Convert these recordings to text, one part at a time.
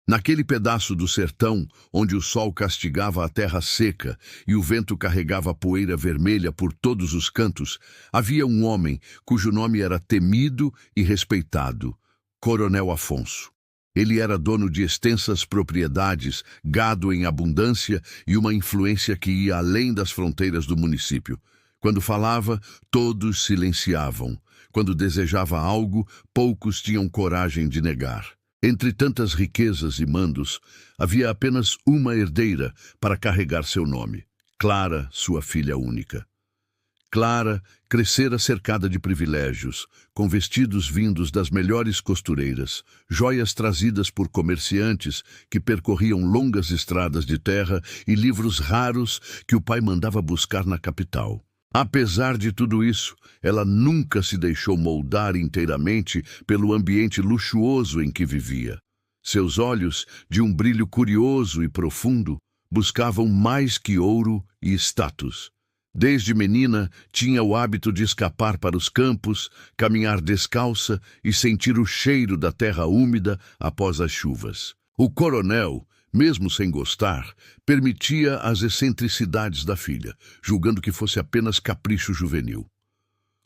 Naquele pedaço do sertão, onde o sol castigava a terra seca e o vento carregava a poeira vermelha por todos os cantos, havia um homem cujo nome era temido e respeitado, Coronel Afonso. Ele era dono de extensas propriedades, gado em abundância e uma influência que ia além das fronteiras do município. Quando falava, todos silenciavam. Quando desejava algo, poucos tinham coragem de negar. Entre tantas riquezas e mandos, havia apenas uma herdeira para carregar seu nome: Clara, sua filha única. Clara crescera cercada de privilégios, com vestidos vindos das melhores costureiras, joias trazidas por comerciantes que percorriam longas estradas de terra e livros raros que o pai mandava buscar na capital. Apesar de tudo isso, ela nunca se deixou moldar inteiramente pelo ambiente luxuoso em que vivia. Seus olhos, de um brilho curioso e profundo, buscavam mais que ouro e status. Desde menina, tinha o hábito de escapar para os campos, caminhar descalça e sentir o cheiro da terra úmida após as chuvas. O coronel, mesmo sem gostar, permitia as excentricidades da filha, julgando que fosse apenas capricho juvenil.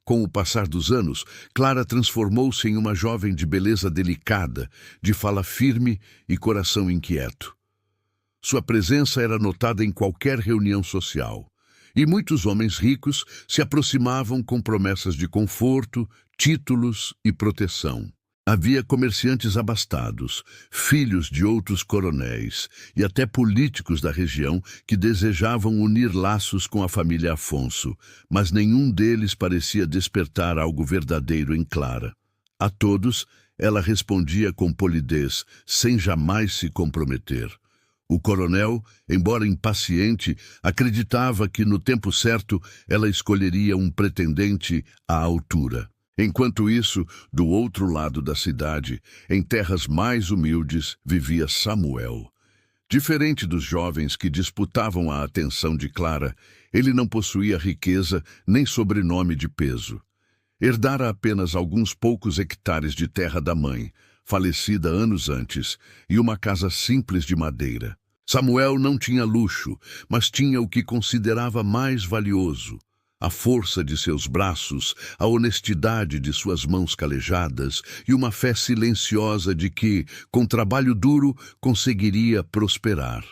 Com o passar dos anos, Clara transformou-se em uma jovem de beleza delicada, de fala firme e coração inquieto. Sua presença era notada em qualquer reunião social, e muitos homens ricos se aproximavam com promessas de conforto, títulos e proteção. Havia comerciantes abastados, filhos de outros coronéis e até políticos da região que desejavam unir laços com a família Afonso, mas nenhum deles parecia despertar algo verdadeiro em Clara. A todos, ela respondia com polidez, sem jamais se comprometer. O coronel, embora impaciente, acreditava que no tempo certo ela escolheria um pretendente à altura. Enquanto isso, do outro lado da cidade, em terras mais humildes, vivia Samuel. Diferente dos jovens que disputavam a atenção de Clara, ele não possuía riqueza nem sobrenome de peso. Herdara apenas alguns poucos hectares de terra da mãe, falecida anos antes, e uma casa simples de madeira. Samuel não tinha luxo, mas tinha o que considerava mais valioso: a força de seus braços, a honestidade de suas mãos calejadas e uma fé silenciosa de que, com trabalho duro, conseguiria prosperar.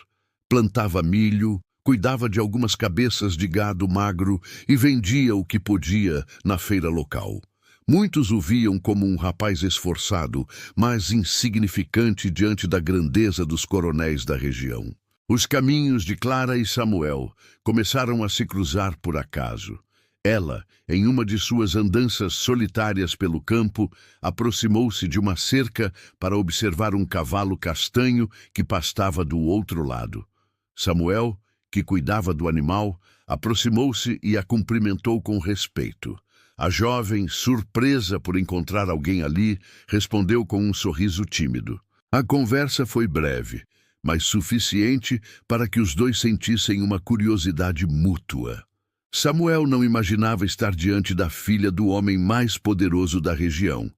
Plantava milho, cuidava de algumas cabeças de gado magro e vendia o que podia na feira local. Muitos o viam como um rapaz esforçado, mas insignificante diante da grandeza dos coronéis da região. Os caminhos de Clara e Samuel começaram a se cruzar por acaso. Ela, em uma de suas andanças solitárias pelo campo, aproximou-se de uma cerca para observar um cavalo castanho que pastava do outro lado. Samuel, que cuidava do animal, aproximou-se e a cumprimentou com respeito. A jovem, surpresa por encontrar alguém ali, respondeu com um sorriso tímido. A conversa foi breve, mas suficiente para que os dois sentissem uma curiosidade mútua. Samuel não imaginava estar diante da filha do homem mais poderoso da região,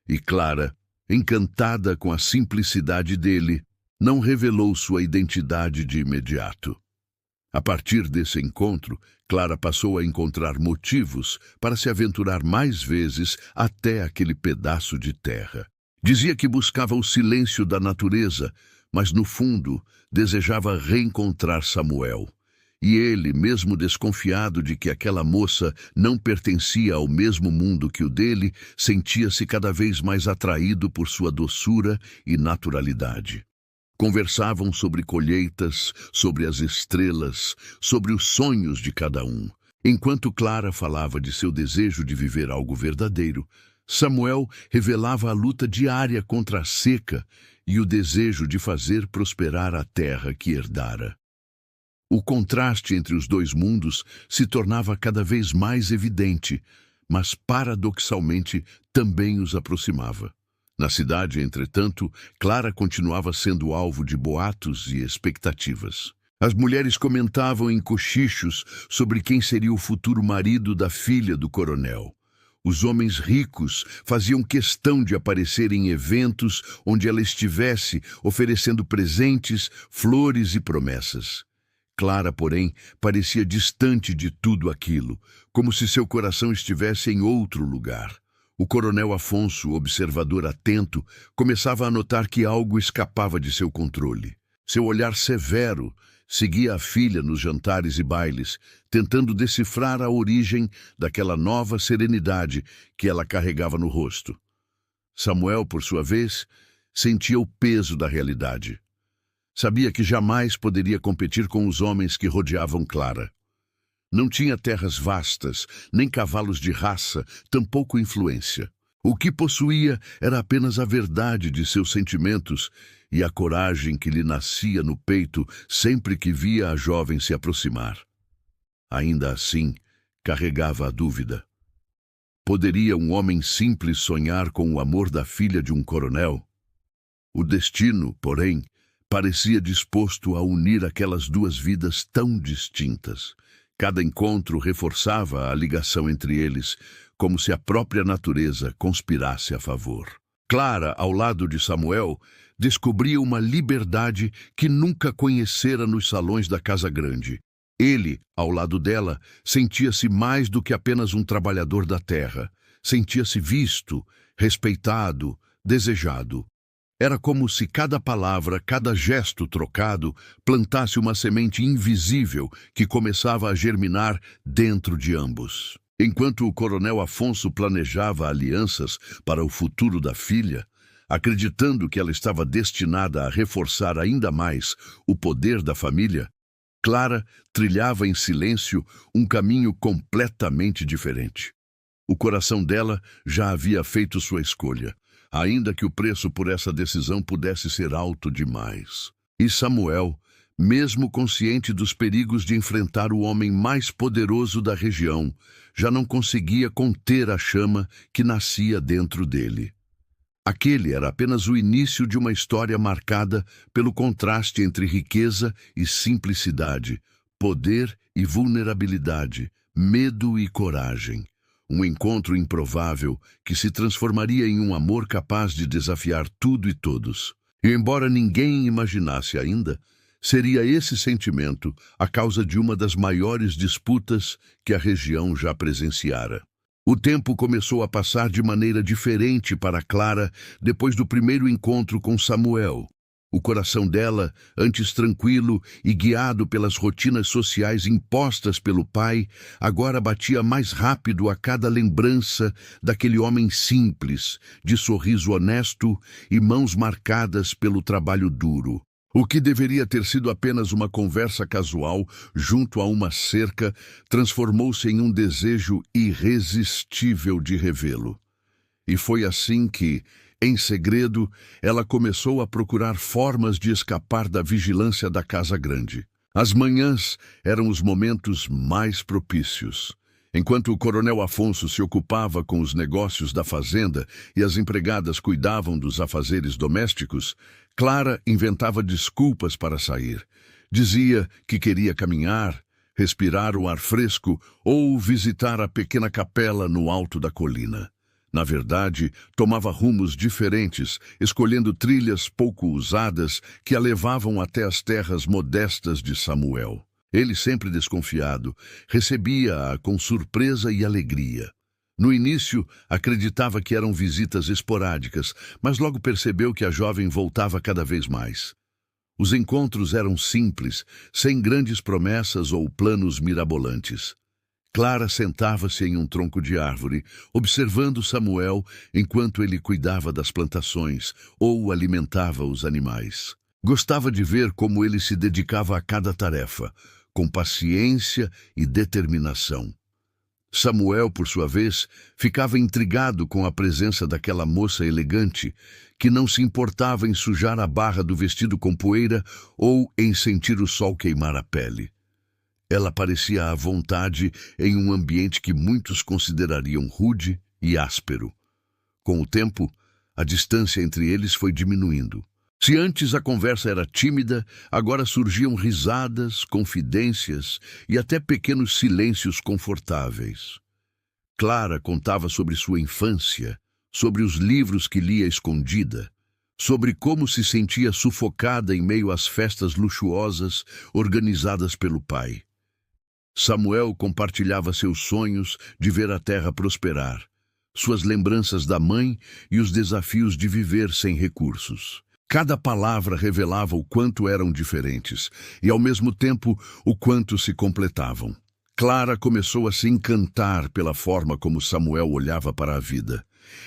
e Clara, encantada com a simplicidade dele, não revelou sua identidade de imediato. A partir desse encontro, Clara passou a encontrar motivos para se aventurar mais vezes até aquele pedaço de terra. Dizia que buscava o silêncio da natureza, mas no fundo desejava reencontrar Samuel. E ele, mesmo desconfiado de que aquela moça não pertencia ao mesmo mundo que o dele, sentia-se cada vez mais atraído por sua doçura e naturalidade. Conversavam sobre colheitas, sobre as estrelas, sobre os sonhos de cada um. Enquanto Clara falava de seu desejo de viver algo verdadeiro, Samuel revelava a luta diária contra a seca e o desejo de fazer prosperar a terra que herdara. O contraste entre os dois mundos se tornava cada vez mais evidente, mas paradoxalmente também os aproximava. Na cidade, entretanto, Clara continuava sendo alvo de boatos e expectativas. As mulheres comentavam em cochichos sobre quem seria o futuro marido da filha do coronel. Os homens ricos faziam questão de aparecer em eventos onde ela estivesse, oferecendo presentes, flores e promessas. Clara, porém, parecia distante de tudo aquilo, como se seu coração estivesse em outro lugar. O coronel Afonso, observador atento, começava a notar que algo escapava de seu controle. Seu olhar severo seguia a filha nos jantares e bailes, tentando decifrar a origem daquela nova serenidade que ela carregava no rosto. Samuel, por sua vez, sentia o peso da realidade. Sabia que jamais poderia competir com os homens que rodeavam Clara. Não tinha terras vastas, nem cavalos de raça, tampouco influência. O que possuía era apenas a verdade de seus sentimentos e a coragem que lhe nascia no peito sempre que via a jovem se aproximar. Ainda assim, carregava a dúvida. Poderia um homem simples sonhar com o amor da filha de um coronel? O destino, porém, parecia disposto a unir aquelas duas vidas tão distintas. Cada encontro reforçava a ligação entre eles, como se a própria natureza conspirasse a favor. Clara, ao lado de Samuel, descobria uma liberdade que nunca conhecera nos salões da Casa Grande. Ele, ao lado dela, sentia-se mais do que apenas um trabalhador da terra. Sentia-se visto, respeitado, desejado. Era como se cada palavra, cada gesto trocado, plantasse uma semente invisível que começava a germinar dentro de ambos. Enquanto o coronel Afonso planejava alianças para o futuro da filha, acreditando que ela estava destinada a reforçar ainda mais o poder da família, Clara trilhava em silêncio um caminho completamente diferente. O coração dela já havia feito sua escolha, ainda que o preço por essa decisão pudesse ser alto demais. E Samuel, mesmo consciente dos perigos de enfrentar o homem mais poderoso da região, já não conseguia conter a chama que nascia dentro dele. Aquele era apenas o início de uma história marcada pelo contraste entre riqueza e simplicidade, poder e vulnerabilidade, medo e coragem. Um encontro improvável que se transformaria em um amor capaz de desafiar tudo e todos. E embora ninguém imaginasse ainda, seria esse sentimento a causa de uma das maiores disputas que a região já presenciara. O tempo começou a passar de maneira diferente para Clara depois do primeiro encontro com Samuel. O coração dela, antes tranquilo e guiado pelas rotinas sociais impostas pelo pai, agora batia mais rápido a cada lembrança daquele homem simples, de sorriso honesto e mãos marcadas pelo trabalho duro. O que deveria ter sido apenas uma conversa casual junto a uma cerca transformou-se em um desejo irresistível de revê-lo. E foi assim que, em segredo, ela começou a procurar formas de escapar da vigilância da Casa Grande. As manhãs eram os momentos mais propícios. Enquanto o coronel Afonso se ocupava com os negócios da fazenda e as empregadas cuidavam dos afazeres domésticos, Clara inventava desculpas para sair. Dizia que queria caminhar, respirar o ar fresco ou visitar a pequena capela no alto da colina. Na verdade, tomava rumos diferentes, escolhendo trilhas pouco usadas que a levavam até as terras modestas de Samuel. Ele, sempre desconfiado, recebia-a com surpresa e alegria. No início, acreditava que eram visitas esporádicas, mas logo percebeu que a jovem voltava cada vez mais. Os encontros eram simples, sem grandes promessas ou planos mirabolantes. Clara sentava-se em um tronco de árvore, observando Samuel enquanto ele cuidava das plantações ou alimentava os animais. Gostava de ver como ele se dedicava a cada tarefa, com paciência e determinação. Samuel, por sua vez, ficava intrigado com a presença daquela moça elegante, que não se importava em sujar a barra do vestido com poeira ou em sentir o sol queimar a pele. Ela parecia à vontade em um ambiente que muitos considerariam rude e áspero. Com o tempo, a distância entre eles foi diminuindo. Se antes a conversa era tímida, agora surgiam risadas, confidências e até pequenos silêncios confortáveis. Clara contava sobre sua infância, sobre os livros que lia escondida, sobre como se sentia sufocada em meio às festas luxuosas organizadas pelo pai. Samuel compartilhava seus sonhos de ver a terra prosperar, suas lembranças da mãe e os desafios de viver sem recursos. Cada palavra revelava o quanto eram diferentes e, ao mesmo tempo, o quanto se completavam. Clara começou a se encantar pela forma como Samuel olhava para a vida.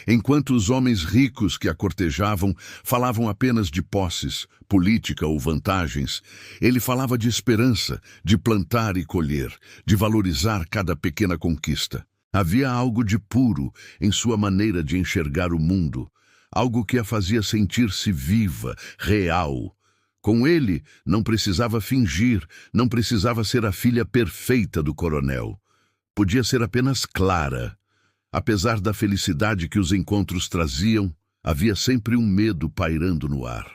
Enquanto os homens ricos que a cortejavam falavam apenas de posses, política ou vantagens, ele falava de esperança, de plantar e colher, de valorizar cada pequena conquista. Havia algo de puro em sua maneira de enxergar o mundo, algo que a fazia sentir-se viva, real. Com ele, não precisava fingir, não precisava ser a filha perfeita do coronel. Podia ser apenas Clara. Apesar da felicidade que os encontros traziam, havia sempre um medo pairando no ar.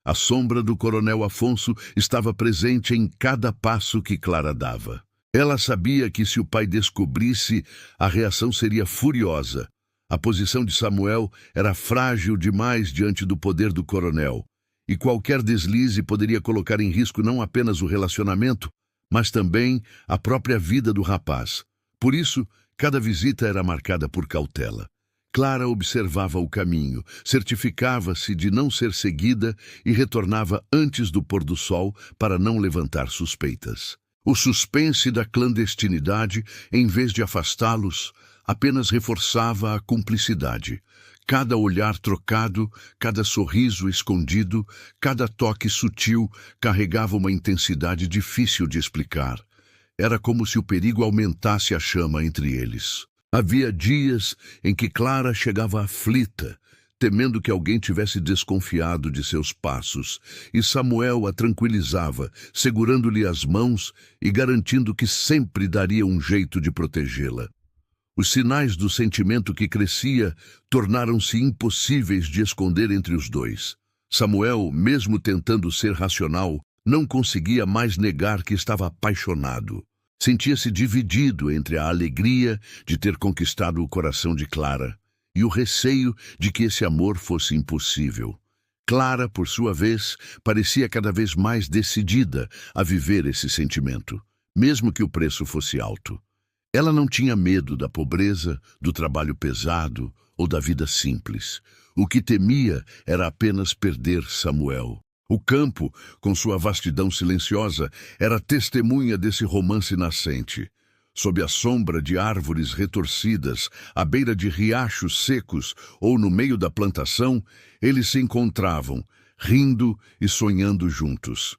A sombra do coronel Afonso estava presente em cada passo que Clara dava. Ela sabia que se o pai descobrisse, a reação seria furiosa. A posição de Samuel era frágil demais diante do poder do coronel, e qualquer deslize poderia colocar em risco não apenas o relacionamento, mas também a própria vida do rapaz. Por isso, cada visita era marcada por cautela. Clara observava o caminho, certificava-se de não ser seguida e retornava antes do pôr do sol para não levantar suspeitas. O suspense da clandestinidade, em vez de afastá-los, apenas reforçava a cumplicidade. Cada olhar trocado, cada sorriso escondido, cada toque sutil carregava uma intensidade difícil de explicar. Era como se o perigo aumentasse a chama entre eles. Havia dias em que Clara chegava aflita, temendo que alguém tivesse desconfiado de seus passos, e Samuel a tranquilizava, segurando-lhe as mãos e garantindo que sempre daria um jeito de protegê-la. Os sinais do sentimento que crescia tornaram-se impossíveis de esconder entre os dois. Samuel, mesmo tentando ser racional, não conseguia mais negar que estava apaixonado. Sentia-se dividido entre a alegria de ter conquistado o coração de Clara e o receio de que esse amor fosse impossível. Clara, por sua vez, parecia cada vez mais decidida a viver esse sentimento, mesmo que o preço fosse alto. Ela não tinha medo da pobreza, do trabalho pesado ou da vida simples. O que temia era apenas perder Samuel. O campo, com sua vastidão silenciosa, era testemunha desse romance nascente. Sob a sombra de árvores retorcidas, à beira de riachos secos ou no meio da plantação, eles se encontravam, rindo e sonhando juntos.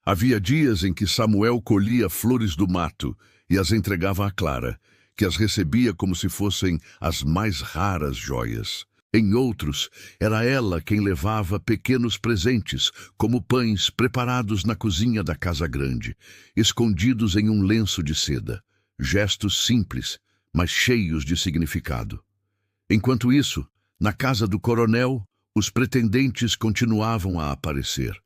Havia dias em que Samuel colhia flores do mato e as entregava a Clara, que as recebia como se fossem as mais raras joias. Em outros, era ela quem levava pequenos presentes, como pães preparados na cozinha da casa grande, escondidos em um lenço de seda. Gestos simples, mas cheios de significado. Enquanto isso, na casa do coronel, os pretendentes continuavam a aparecer.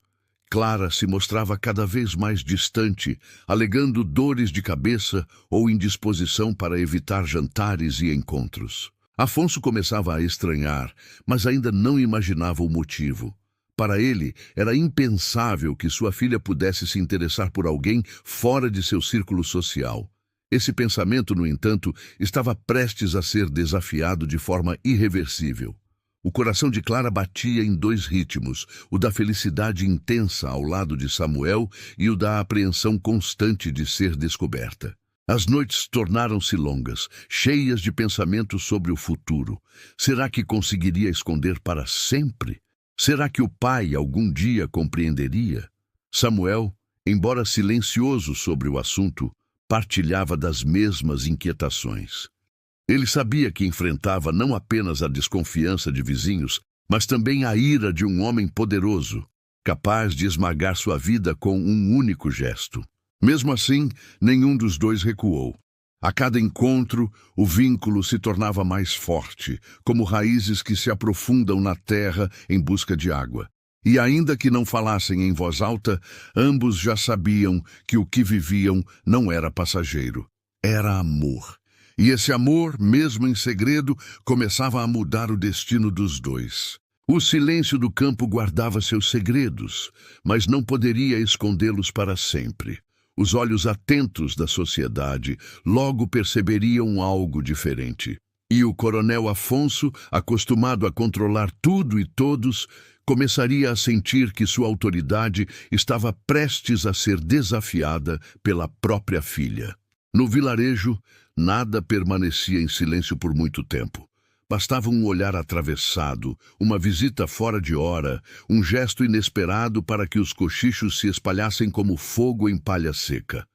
Clara se mostrava cada vez mais distante, alegando dores de cabeça ou indisposição para evitar jantares e encontros. Afonso começava a estranhar, mas ainda não imaginava o motivo. Para ele, era impensável que sua filha pudesse se interessar por alguém fora de seu círculo social. Esse pensamento, no entanto, estava prestes a ser desafiado de forma irreversível. O coração de Clara batia em dois ritmos, o da felicidade intensa ao lado de Samuel e o da apreensão constante de ser descoberta. As noites tornaram-se longas, cheias de pensamentos sobre o futuro. Será que conseguiria esconder para sempre? Será que o pai algum dia compreenderia? Samuel, embora silencioso sobre o assunto, partilhava das mesmas inquietações. Ele sabia que enfrentava não apenas a desconfiança de vizinhos, mas também a ira de um homem poderoso, capaz de esmagar sua vida com um único gesto. Mesmo assim, nenhum dos dois recuou. A cada encontro, o vínculo se tornava mais forte, como raízes que se aprofundam na terra em busca de água. E ainda que não falassem em voz alta, ambos já sabiam que o que viviam não era passageiro. Era amor. E esse amor, mesmo em segredo, começava a mudar o destino dos dois. O silêncio do campo guardava seus segredos, mas não poderia escondê-los para sempre. Os olhos atentos da sociedade logo perceberiam algo diferente. E o coronel Afonso, acostumado a controlar tudo e todos, começaria a sentir que sua autoridade estava prestes a ser desafiada pela própria filha. No vilarejo, nada permanecia em silêncio por muito tempo. Bastava um olhar atravessado, uma visita fora de hora, um gesto inesperado para que os cochichos se espalhassem como fogo em palha seca.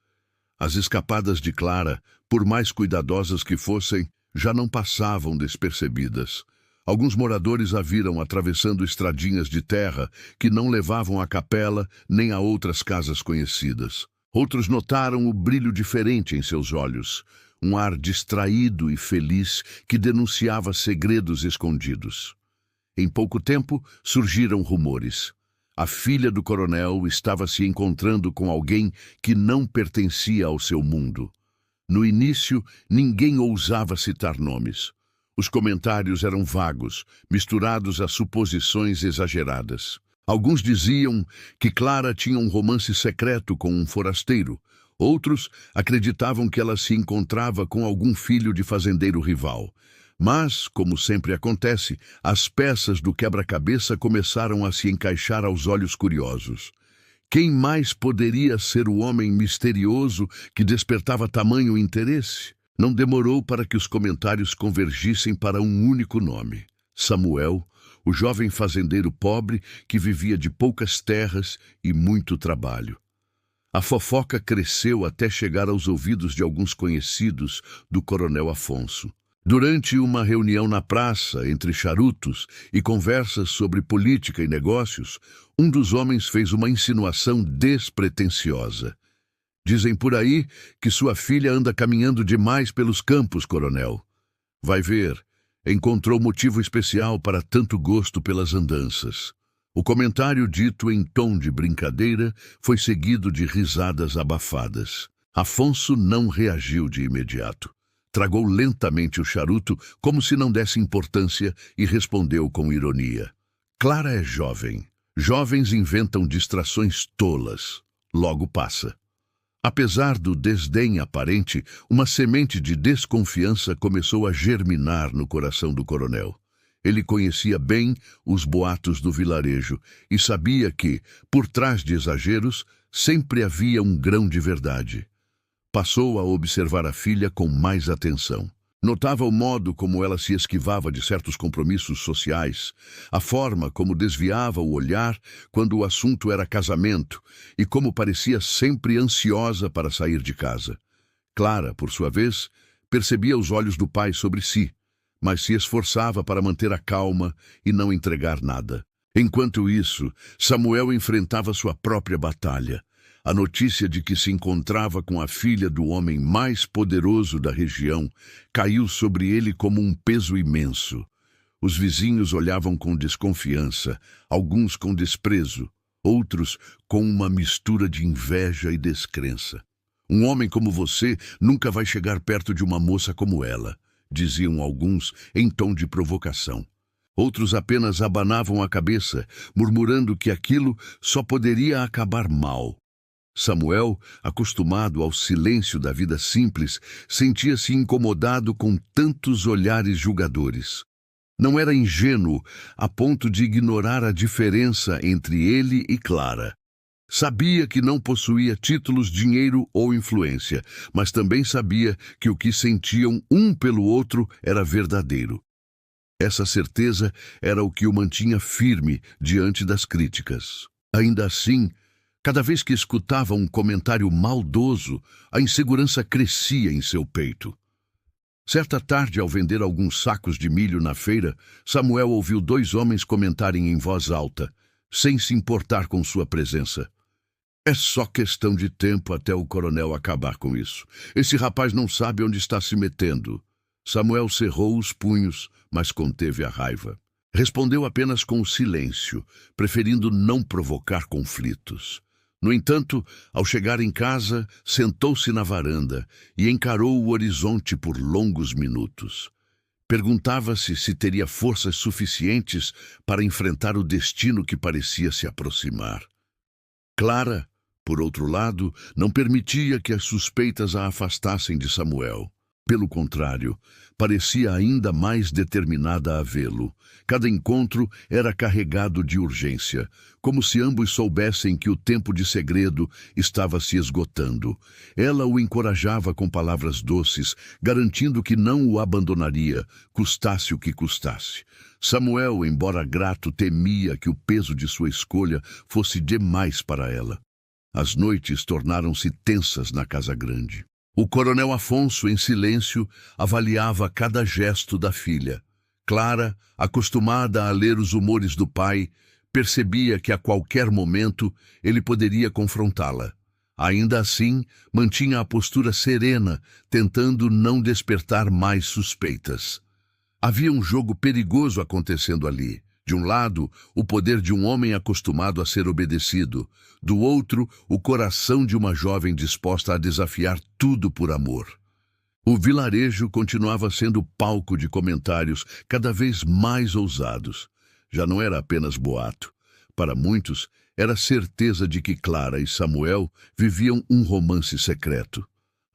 As escapadas de Clara, por mais cuidadosas que fossem, já não passavam despercebidas. Alguns moradores a viram atravessando estradinhas de terra que não levavam à capela nem a outras casas conhecidas. Outros notaram o brilho diferente em seus olhos, um ar distraído e feliz que denunciava segredos escondidos. Em pouco tempo, surgiram rumores. A filha do coronel estava se encontrando com alguém que não pertencia ao seu mundo. No início, ninguém ousava citar nomes. Os comentários eram vagos, misturados a suposições exageradas. Alguns diziam que Clara tinha um romance secreto com um forasteiro. Outros acreditavam que ela se encontrava com algum filho de fazendeiro rival. Mas, como sempre acontece, as peças do quebra-cabeça começaram a se encaixar aos olhos curiosos. Quem mais poderia ser o homem misterioso que despertava tamanho interesse? Não demorou para que os comentários convergissem para um único nome: Samuel, o jovem fazendeiro pobre que vivia de poucas terras e muito trabalho. A fofoca cresceu até chegar aos ouvidos de alguns conhecidos do coronel Afonso. Durante uma reunião na praça, entre charutos e conversas sobre política e negócios, um dos homens fez uma insinuação despretensiosa. Dizem por aí que sua filha anda caminhando demais pelos campos, coronel. Vai ver, encontrou motivo especial para tanto gosto pelas andanças. O comentário, dito em tom de brincadeira, foi seguido de risadas abafadas. Afonso não reagiu de imediato. Tragou lentamente o charuto, como se não desse importância, e respondeu com ironia: Clara é jovem. Jovens inventam distrações tolas. Logo passa. Apesar do desdém aparente, uma semente de desconfiança começou a germinar no coração do coronel. Ele conhecia bem os boatos do vilarejo e sabia que, por trás de exageros, sempre havia um grão de verdade. Passou a observar a filha com mais atenção. Notava o modo como ela se esquivava de certos compromissos sociais, a forma como desviava o olhar quando o assunto era casamento e como parecia sempre ansiosa para sair de casa. Clara, por sua vez, percebia os olhos do pai sobre si, mas se esforçava para manter a calma e não entregar nada. Enquanto isso, Samuel enfrentava sua própria batalha. A notícia de que se encontrava com a filha do homem mais poderoso da região caiu sobre ele como um peso imenso. Os vizinhos olhavam com desconfiança, alguns com desprezo, outros com uma mistura de inveja e descrença. Um homem como você nunca vai chegar perto de uma moça como ela, diziam alguns em tom de provocação. Outros apenas abanavam a cabeça, murmurando que aquilo só poderia acabar mal. Samuel, acostumado ao silêncio da vida simples, sentia-se incomodado com tantos olhares julgadores. Não era ingênuo a ponto de ignorar a diferença entre ele e Clara. Sabia que não possuía títulos, dinheiro ou influência, mas também sabia que o que sentiam um pelo outro era verdadeiro. Essa certeza era o que o mantinha firme diante das críticas. Ainda assim, cada vez que escutava um comentário maldoso, a insegurança crescia em seu peito. Certa tarde, ao vender alguns sacos de milho na feira, Samuel ouviu dois homens comentarem em voz alta, sem se importar com sua presença. É só questão de tempo até o coronel acabar com isso. Esse rapaz não sabe onde está se metendo. Samuel cerrou os punhos, mas conteve a raiva. Respondeu apenas com silêncio, preferindo não provocar conflitos. No entanto, ao chegar em casa, sentou-se na varanda e encarou o horizonte por longos minutos. Perguntava-se se teria forças suficientes para enfrentar o destino que parecia se aproximar. Clara, por outro lado, não permitia que as suspeitas a afastassem de Samuel. Pelo contrário, parecia ainda mais determinada a vê-lo. Cada encontro era carregado de urgência, como se ambos soubessem que o tempo de segredo estava se esgotando. Ela o encorajava com palavras doces, garantindo que não o abandonaria, custasse o que custasse. Samuel, embora grato, temia que o peso de sua escolha fosse demais para ela. As noites tornaram-se tensas na casa grande. O coronel Afonso, em silêncio, avaliava cada gesto da filha. Clara, acostumada a ler os humores do pai, percebia que a qualquer momento ele poderia confrontá-la. Ainda assim, mantinha a postura serena, tentando não despertar mais suspeitas. Havia um jogo perigoso acontecendo ali. De um lado, o poder de um homem acostumado a ser obedecido. Do outro, o coração de uma jovem disposta a desafiar tudo por amor. O vilarejo continuava sendo palco de comentários cada vez mais ousados. Já não era apenas boato. Para muitos, era certeza de que Clara e Samuel viviam um romance secreto.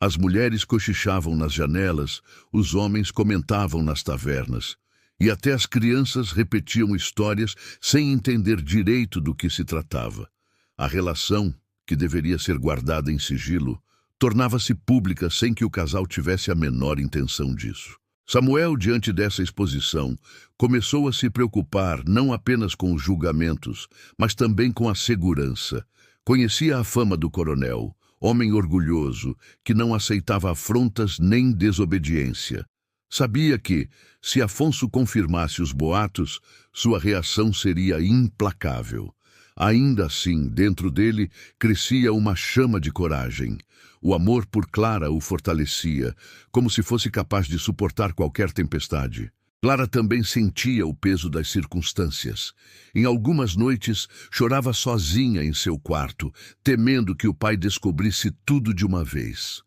As mulheres cochichavam nas janelas, os homens comentavam nas tavernas. E até as crianças repetiam histórias sem entender direito do que se tratava. A relação, que deveria ser guardada em sigilo, tornava-se pública sem que o casal tivesse a menor intenção disso. Samuel, diante dessa exposição, começou a se preocupar não apenas com os julgamentos, mas também com a segurança. Conhecia a fama do coronel, homem orgulhoso, que não aceitava afrontas nem desobediência. Sabia que, se Afonso confirmasse os boatos, sua reação seria implacável. Ainda assim, dentro dele, crescia uma chama de coragem. O amor por Clara o fortalecia, como se fosse capaz de suportar qualquer tempestade. Clara também sentia o peso das circunstâncias. Em algumas noites, chorava sozinha em seu quarto, temendo que o pai descobrisse tudo de uma vez.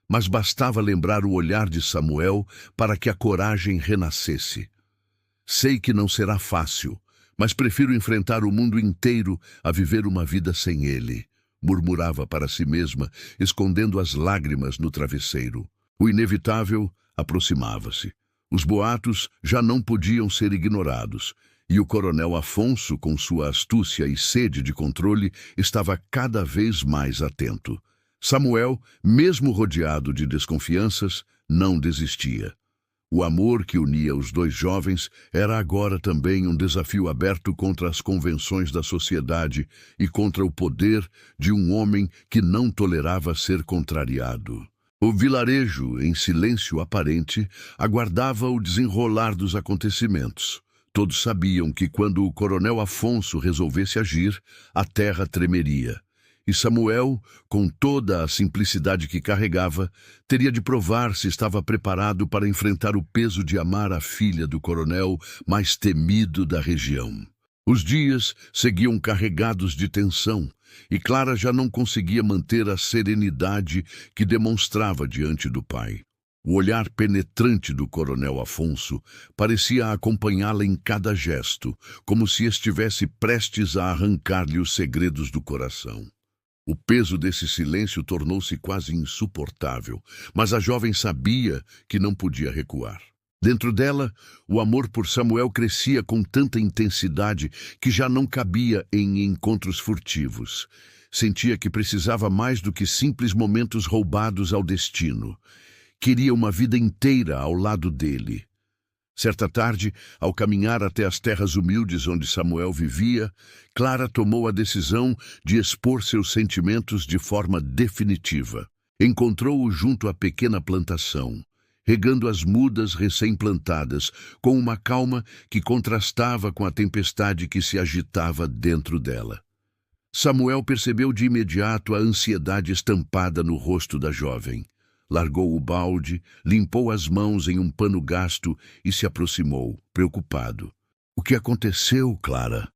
Mas bastava lembrar o olhar de Samuel para que a coragem renascesse. Sei que não será fácil, mas prefiro enfrentar o mundo inteiro a viver uma vida sem ele, murmurava para si mesma, escondendo as lágrimas no travesseiro. O inevitável aproximava-se. Os boatos já não podiam ser ignorados, e o coronel Afonso, com sua astúcia e sede de controle, estava cada vez mais atento. Samuel, mesmo rodeado de desconfianças, não desistia. O amor que unia os dois jovens era agora também um desafio aberto contra as convenções da sociedade e contra o poder de um homem que não tolerava ser contrariado. O vilarejo, em silêncio aparente, aguardava o desenrolar dos acontecimentos. Todos sabiam que quando o coronel Afonso resolvesse agir, a terra tremeria. E Samuel, com toda a simplicidade que carregava, teria de provar se estava preparado para enfrentar o peso de amar a filha do coronel mais temido da região. Os dias seguiam carregados de tensão, e Clara já não conseguia manter a serenidade que demonstrava diante do pai. O olhar penetrante do coronel Afonso parecia acompanhá-la em cada gesto, como se estivesse prestes a arrancar-lhe os segredos do coração. O peso desse silêncio tornou-se quase insuportável, mas a jovem sabia que não podia recuar. Dentro dela, o amor por Samuel crescia com tanta intensidade que já não cabia em encontros furtivos. Sentia que precisava mais do que simples momentos roubados ao destino. Queria uma vida inteira ao lado dele. Certa tarde, ao caminhar até as terras humildes onde Samuel vivia, Clara tomou a decisão de expor seus sentimentos de forma definitiva. Encontrou-o junto à pequena plantação, regando as mudas recém-plantadas, com uma calma que contrastava com a tempestade que se agitava dentro dela. Samuel percebeu de imediato a ansiedade estampada no rosto da jovem. Largou o balde, limpou as mãos em um pano gasto e se aproximou, preocupado. — O que aconteceu, Clara?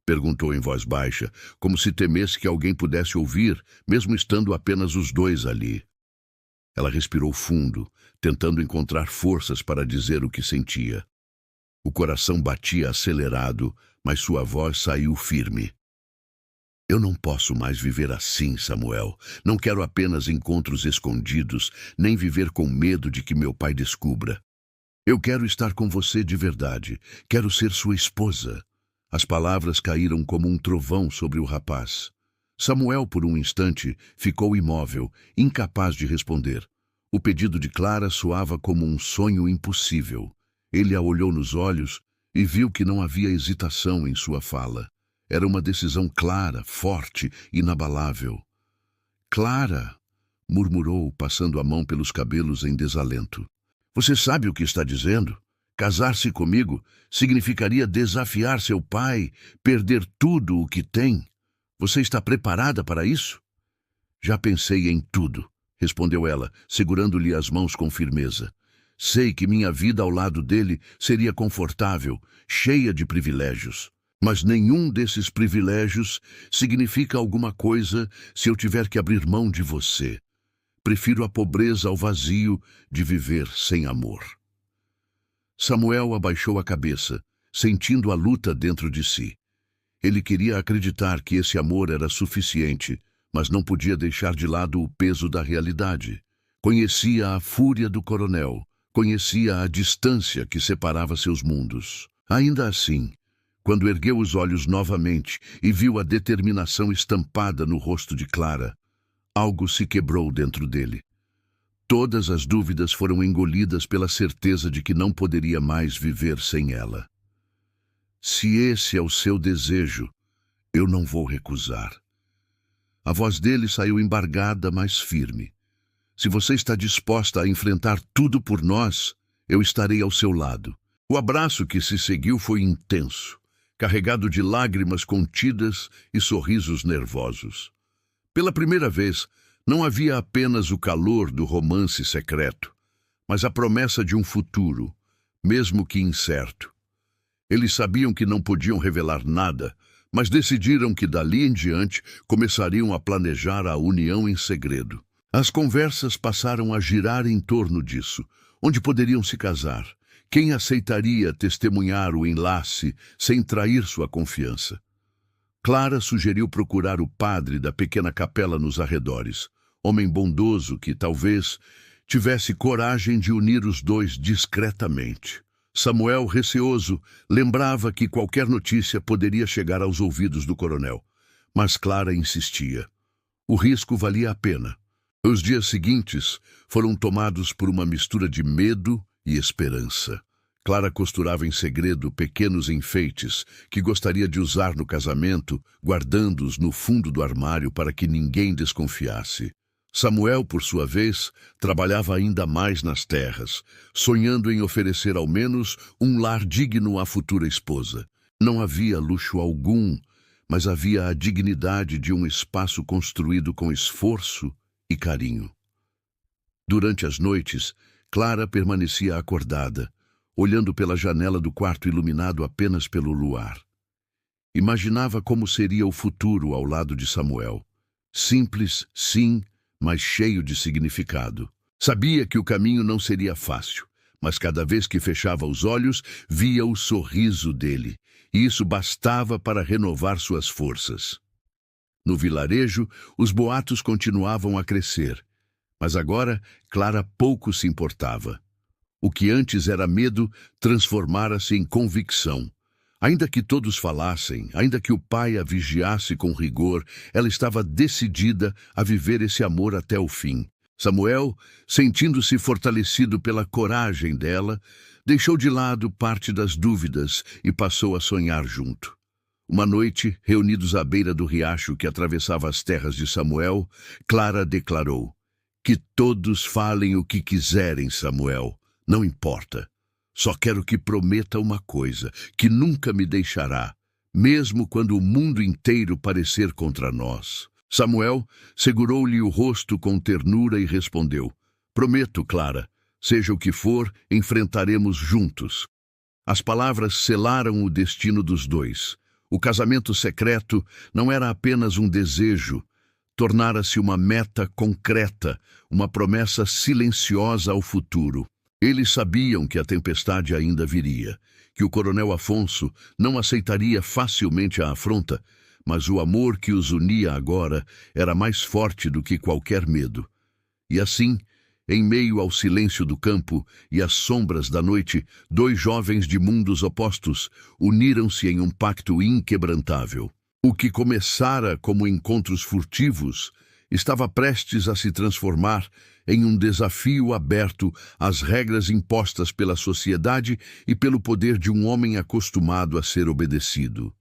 Perguntou em voz baixa, como se temesse que alguém pudesse ouvir, mesmo estando apenas os dois ali. Ela respirou fundo, tentando encontrar forças para dizer o que sentia. O coração batia acelerado, mas sua voz saiu firme. Eu não posso mais viver assim, Samuel. Não quero apenas encontros escondidos, nem viver com medo de que meu pai descubra. Eu quero estar com você de verdade. Quero ser sua esposa. As palavras caíram como um trovão sobre o rapaz. Samuel, por um instante, ficou imóvel, incapaz de responder. O pedido de Clara soava como um sonho impossível. Ele a olhou nos olhos e viu que não havia hesitação em sua fala. Era uma decisão clara, forte, inabalável. Clara, murmurou, passando a mão pelos cabelos em desalento. Você sabe o que está dizendo? Casar-se comigo significaria desafiar seu pai, perder tudo o que tem. Você está preparada para isso? Já pensei em tudo, respondeu ela, segurando-lhe as mãos com firmeza. Sei que minha vida ao lado dele seria confortável, cheia de privilégios. Mas nenhum desses privilégios significa alguma coisa se eu tiver que abrir mão de você. Prefiro a pobreza ao vazio de viver sem amor. Samuel abaixou a cabeça, sentindo a luta dentro de si. Ele queria acreditar que esse amor era suficiente, mas não podia deixar de lado o peso da realidade. Conhecia a fúria do coronel, conhecia a distância que separava seus mundos. Ainda assim, quando ergueu os olhos novamente e viu a determinação estampada no rosto de Clara, algo se quebrou dentro dele. Todas as dúvidas foram engolidas pela certeza de que não poderia mais viver sem ela. Se esse é o seu desejo, eu não vou recusar. A voz dele saiu embargada, mas firme. Se você está disposta a enfrentar tudo por nós, eu estarei ao seu lado. O abraço que se seguiu foi intenso, carregado de lágrimas contidas e sorrisos nervosos. Pela primeira vez, não havia apenas o calor do romance secreto, mas a promessa de um futuro, mesmo que incerto. Eles sabiam que não podiam revelar nada, mas decidiram que dali em diante começariam a planejar a união em segredo. As conversas passaram a girar em torno disso, onde poderiam se casar, quem aceitaria testemunhar o enlace sem trair sua confiança. Clara sugeriu procurar o padre da pequena capela nos arredores, homem bondoso que, talvez, tivesse coragem de unir os dois discretamente. Samuel, receoso, lembrava que qualquer notícia poderia chegar aos ouvidos do coronel, mas Clara insistia. O risco valia a pena. Os dias seguintes foram tomados por uma mistura de medo e esperança. Clara costurava em segredo pequenos enfeites que gostaria de usar no casamento, guardando-os no fundo do armário para que ninguém desconfiasse. Samuel, por sua vez, trabalhava ainda mais nas terras, sonhando em oferecer ao menos um lar digno à futura esposa. Não havia luxo algum, mas havia a dignidade de um espaço construído com esforço e carinho. Durante as noites, Clara permanecia acordada, olhando pela janela do quarto iluminado apenas pelo luar. Imaginava como seria o futuro ao lado de Samuel. Simples, sim, mas cheio de significado. Sabia que o caminho não seria fácil, mas cada vez que fechava os olhos, via o sorriso dele, e isso bastava para renovar suas forças. No vilarejo, os boatos continuavam a crescer, mas agora Clara pouco se importava. O que antes era medo transformara-se em convicção. Ainda que todos falassem, ainda que o pai a vigiasse com rigor, ela estava decidida a viver esse amor até o fim. Samuel, sentindo-se fortalecido pela coragem dela, deixou de lado parte das dúvidas e passou a sonhar junto. Uma noite, reunidos à beira do riacho que atravessava as terras de Samuel, Clara declarou: "Que todos falem o que quiserem, Samuel. Não importa. Só quero que prometa uma coisa, que nunca me deixará, mesmo quando o mundo inteiro parecer contra nós." Samuel segurou-lhe o rosto com ternura e respondeu: "Prometo, Clara, seja o que for, enfrentaremos juntos." As palavras selaram o destino dos dois. O casamento secreto não era apenas um desejo, tornara-se uma meta concreta, uma promessa silenciosa ao futuro. Eles sabiam que a tempestade ainda viria, que o coronel Afonso não aceitaria facilmente a afronta, mas o amor que os unia agora era mais forte do que qualquer medo. E assim, em meio ao silêncio do campo e às sombras da noite, dois jovens de mundos opostos uniram-se em um pacto inquebrantável. O que começara como encontros furtivos estava prestes a se transformar em um desafio aberto às regras impostas pela sociedade e pelo poder de um homem acostumado a ser obedecido.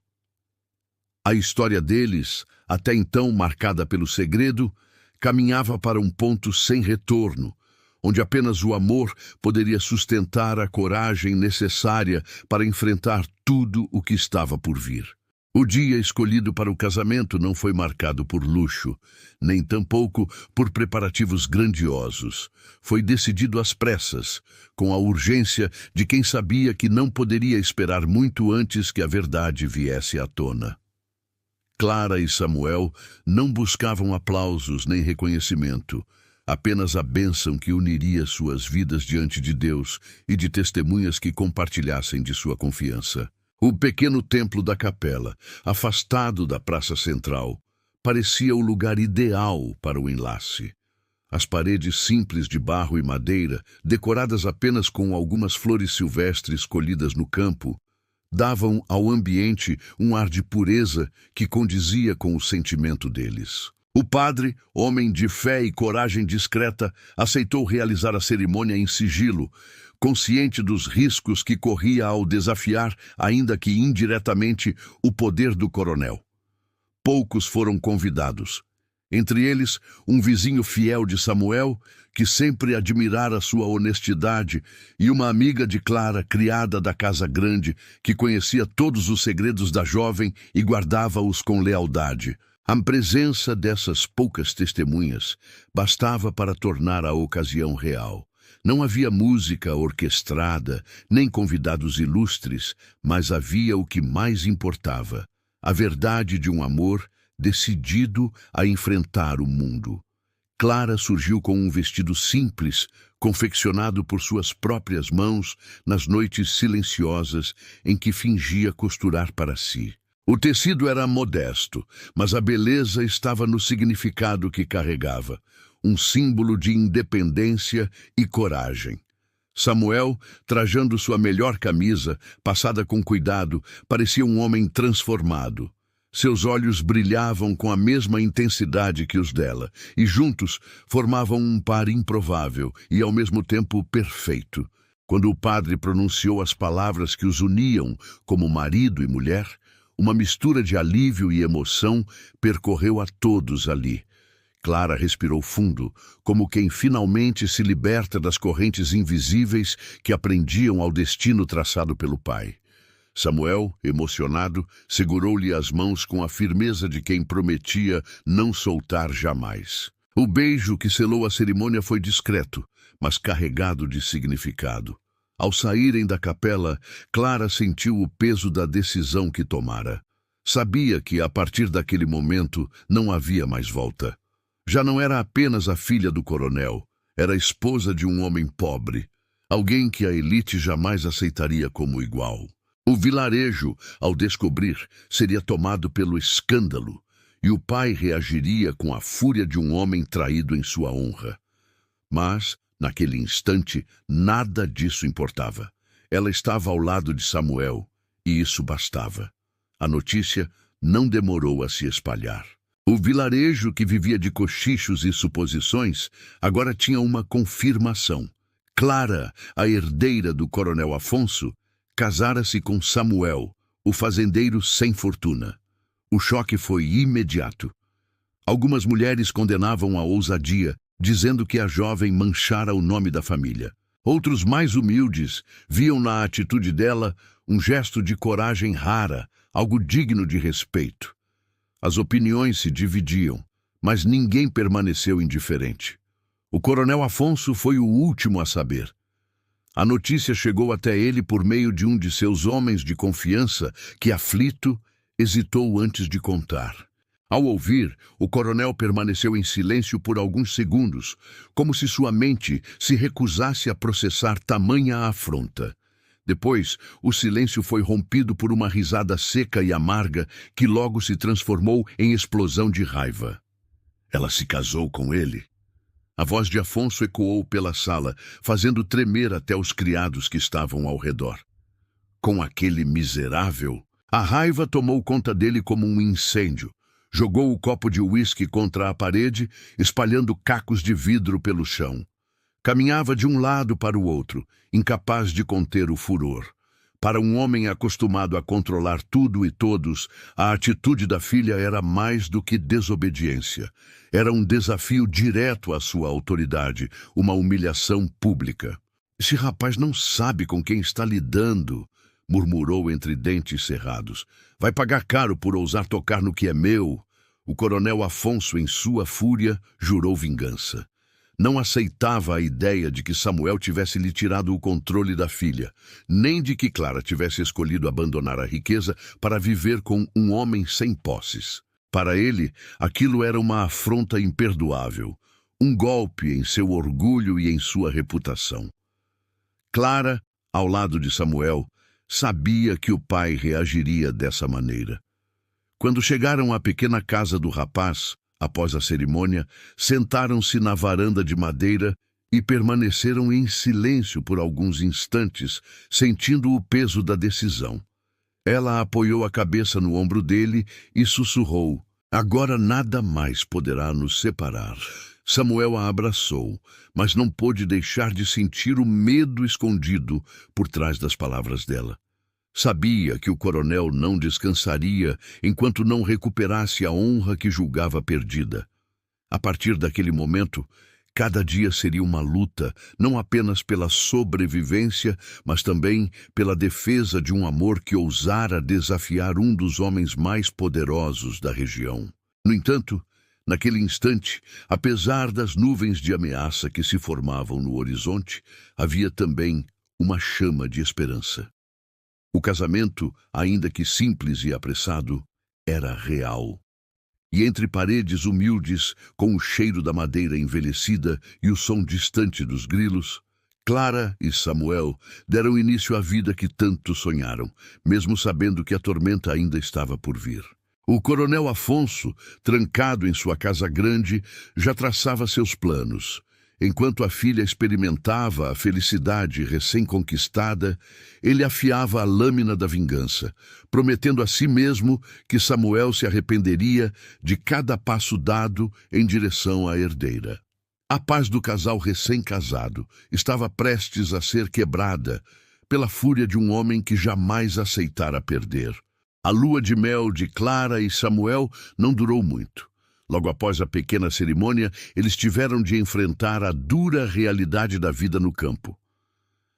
A história deles, até então marcada pelo segredo, caminhava para um ponto sem retorno, onde apenas o amor poderia sustentar a coragem necessária para enfrentar tudo o que estava por vir. O dia escolhido para o casamento não foi marcado por luxo, nem tampouco por preparativos grandiosos. Foi decidido às pressas, com a urgência de quem sabia que não poderia esperar muito antes que a verdade viesse à tona. Clara e Samuel não buscavam aplausos nem reconhecimento, apenas a bênção que uniria suas vidas diante de Deus e de testemunhas que compartilhassem de sua confiança. O pequeno templo da capela, afastado da praça central, parecia o lugar ideal para o enlace. As paredes simples de barro e madeira, decoradas apenas com algumas flores silvestres colhidas no campo, davam ao ambiente um ar de pureza que condizia com o sentimento deles. O padre, homem de fé e coragem discreta, aceitou realizar a cerimônia em sigilo, consciente dos riscos que corria ao desafiar, ainda que indiretamente, o poder do coronel. Poucos foram convidados. Entre eles, um vizinho fiel de Samuel, que sempre admirara sua honestidade, e uma amiga de Clara, criada da Casa Grande, que conhecia todos os segredos da jovem e guardava-os com lealdade. A presença dessas poucas testemunhas bastava para tornar a ocasião real. Não havia música orquestrada, nem convidados ilustres, mas havia o que mais importava: a verdade de um amor decidido a enfrentar o mundo. Clara surgiu com um vestido simples, confeccionado por suas próprias mãos nas noites silenciosas em que fingia costurar para si. O tecido era modesto, mas a beleza estava no significado que carregava, um símbolo de independência e coragem. Samuel, trajando sua melhor camisa, passada com cuidado, parecia um homem transformado. Seus olhos brilhavam com a mesma intensidade que os dela, e juntos formavam um par improvável e ao mesmo tempo perfeito. Quando o padre pronunciou as palavras que os uniam como marido e mulher, uma mistura de alívio e emoção percorreu a todos ali. Clara respirou fundo, como quem finalmente se liberta das correntes invisíveis que aprendiam ao destino traçado pelo pai. Samuel, emocionado, segurou-lhe as mãos com a firmeza de quem prometia não soltar jamais. O beijo que selou a cerimônia foi discreto, mas carregado de significado. Ao saírem da capela, Clara sentiu o peso da decisão que tomara. Sabia que, a partir daquele momento, não havia mais volta. Já não era apenas a filha do coronel, era a esposa de um homem pobre, alguém que a elite jamais aceitaria como igual. O vilarejo, ao descobrir, seria tomado pelo escândalo, e o pai reagiria com a fúria de um homem traído em sua honra. Mas, naquele instante, nada disso importava. Ela estava ao lado de Samuel, e isso bastava. A notícia não demorou a se espalhar. O vilarejo, que vivia de cochichos e suposições, agora tinha uma confirmação. Clara, a herdeira do coronel Afonso, casara-se com Samuel, o fazendeiro sem fortuna. O choque foi imediato. Algumas mulheres condenavam a ousadia, dizendo que a jovem manchara o nome da família. Outros, mais humildes, viam na atitude dela um gesto de coragem rara, algo digno de respeito. As opiniões se dividiam, mas ninguém permaneceu indiferente. O coronel Afonso foi o último a saber. A notícia chegou até ele por meio de um de seus homens de confiança que, aflito, hesitou antes de contar. Ao ouvir, o coronel permaneceu em silêncio por alguns segundos, como se sua mente se recusasse a processar tamanha afronta. Depois, o silêncio foi rompido por uma risada seca e amarga que logo se transformou em explosão de raiva. Ela se casou com ele? A voz de Afonso ecoou pela sala, fazendo tremer até os criados que estavam ao redor. Com aquele miserável? A raiva tomou conta dele como um incêndio. Jogou o copo de uísque contra a parede, espalhando cacos de vidro pelo chão. Caminhava de um lado para o outro, incapaz de conter o furor. Para um homem acostumado a controlar tudo e todos, a atitude da filha era mais do que desobediência. Era um desafio direto à sua autoridade, uma humilhação pública. Esse rapaz não sabe com quem está lidando, murmurou entre dentes cerrados. Vai pagar caro por ousar tocar no que é meu. O coronel Afonso, em sua fúria, jurou vingança. Não aceitava a ideia de que Samuel tivesse lhe tirado o controle da filha, nem de que Clara tivesse escolhido abandonar a riqueza para viver com um homem sem posses. Para ele, aquilo era uma afronta imperdoável, um golpe em seu orgulho e em sua reputação. Clara, ao lado de Samuel, sabia que o pai reagiria dessa maneira. Quando chegaram à pequena casa do rapaz, após a cerimônia, sentaram-se na varanda de madeira e permaneceram em silêncio por alguns instantes, sentindo o peso da decisão. Ela apoiou a cabeça no ombro dele e sussurrou: "Agora nada mais poderá nos separar." Samuel a abraçou, mas não pôde deixar de sentir o medo escondido por trás das palavras dela. Sabia que o coronel não descansaria enquanto não recuperasse a honra que julgava perdida. A partir daquele momento, cada dia seria uma luta, não apenas pela sobrevivência, mas também pela defesa de um amor que ousara desafiar um dos homens mais poderosos da região. No entanto, naquele instante, apesar das nuvens de ameaça que se formavam no horizonte, havia também uma chama de esperança. O casamento, ainda que simples e apressado, era real. E entre paredes humildes, com o cheiro da madeira envelhecida e o som distante dos grilos, Clara e Samuel deram início à vida que tanto sonharam, mesmo sabendo que a tormenta ainda estava por vir. O coronel Afonso, trancado em sua casa grande, já traçava seus planos. Enquanto a filha experimentava a felicidade recém-conquistada, ele afiava a lâmina da vingança, prometendo a si mesmo que Samuel se arrependeria de cada passo dado em direção à herdeira. A paz do casal recém-casado estava prestes a ser quebrada pela fúria de um homem que jamais aceitara perder. A lua de mel de Clara e Samuel não durou muito. Logo após a pequena cerimônia, eles tiveram de enfrentar a dura realidade da vida no campo.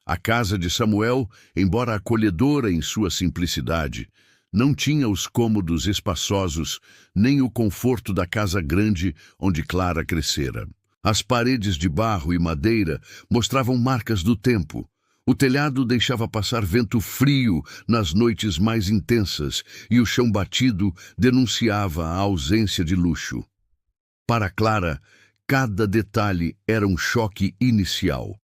A casa de Samuel, embora acolhedora em sua simplicidade, não tinha os cômodos espaçosos, nem o conforto da casa grande onde Clara crescera. As paredes de barro e madeira mostravam marcas do tempo. O telhado deixava passar vento frio nas noites mais intensas e o chão batido denunciava a ausência de luxo. Para Clara, cada detalhe era um choque inicial,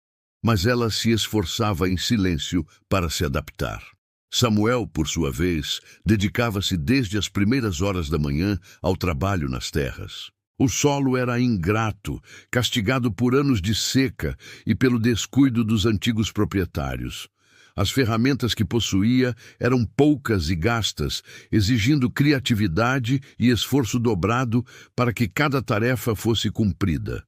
mas ela se esforçava em silêncio para se adaptar. Samuel, por sua vez, dedicava-se desde as primeiras horas da manhã ao trabalho nas terras. O solo era ingrato, castigado por anos de seca e pelo descuido dos antigos proprietários. As ferramentas que possuía eram poucas e gastas, exigindo criatividade e esforço dobrado para que cada tarefa fosse cumprida.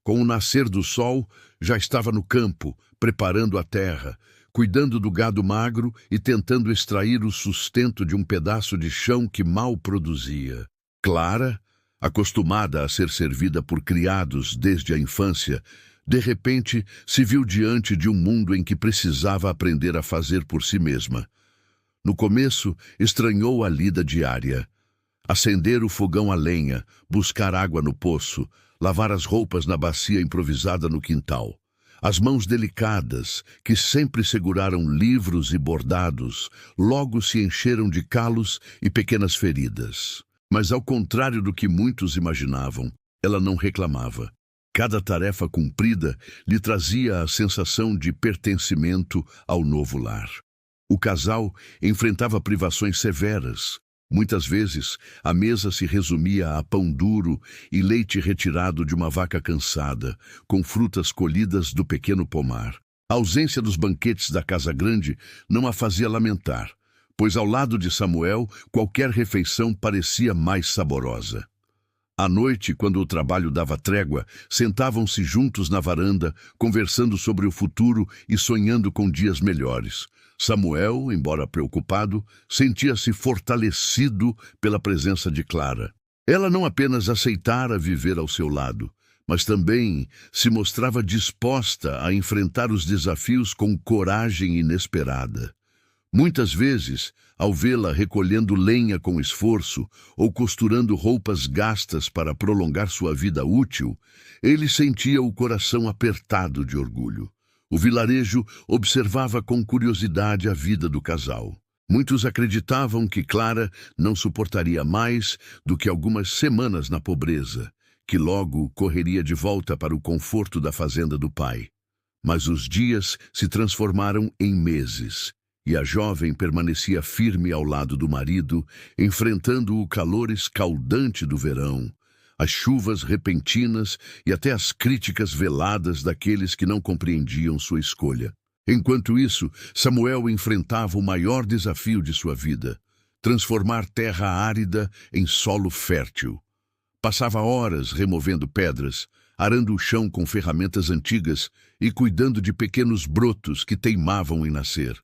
Com o nascer do sol, já estava no campo, preparando a terra, cuidando do gado magro e tentando extrair o sustento de um pedaço de chão que mal produzia. Clara, acostumada a ser servida por criados desde a infância, de repente se viu diante de um mundo em que precisava aprender a fazer por si mesma. No começo, estranhou a lida diária. Acender o fogão a lenha, buscar água no poço, lavar as roupas na bacia improvisada no quintal. As mãos delicadas, que sempre seguraram livros e bordados, logo se encheram de calos e pequenas feridas. Mas, ao contrário do que muitos imaginavam, ela não reclamava. Cada tarefa cumprida lhe trazia a sensação de pertencimento ao novo lar. O casal enfrentava privações severas. Muitas vezes, a mesa se resumia a pão duro e leite retirado de uma vaca cansada, com frutas colhidas do pequeno pomar. A ausência dos banquetes da casa grande não a fazia lamentar, pois ao lado de Samuel, qualquer refeição parecia mais saborosa. À noite, quando o trabalho dava trégua, sentavam-se juntos na varanda, conversando sobre o futuro e sonhando com dias melhores. Samuel, embora preocupado, sentia-se fortalecido pela presença de Clara. Ela não apenas aceitara viver ao seu lado, mas também se mostrava disposta a enfrentar os desafios com coragem inesperada. Muitas vezes, ao vê-la recolhendo lenha com esforço ou costurando roupas gastas para prolongar sua vida útil, ele sentia o coração apertado de orgulho. O vilarejo observava com curiosidade a vida do casal. Muitos acreditavam que Clara não suportaria mais do que algumas semanas na pobreza, que logo correria de volta para o conforto da fazenda do pai. Mas os dias se transformaram em meses, e a jovem permanecia firme ao lado do marido, enfrentando o calor escaldante do verão, as chuvas repentinas e até as críticas veladas daqueles que não compreendiam sua escolha. Enquanto isso, Samuel enfrentava o maior desafio de sua vida: transformar terra árida em solo fértil. Passava horas removendo pedras, arando o chão com ferramentas antigas e cuidando de pequenos brotos que teimavam em nascer.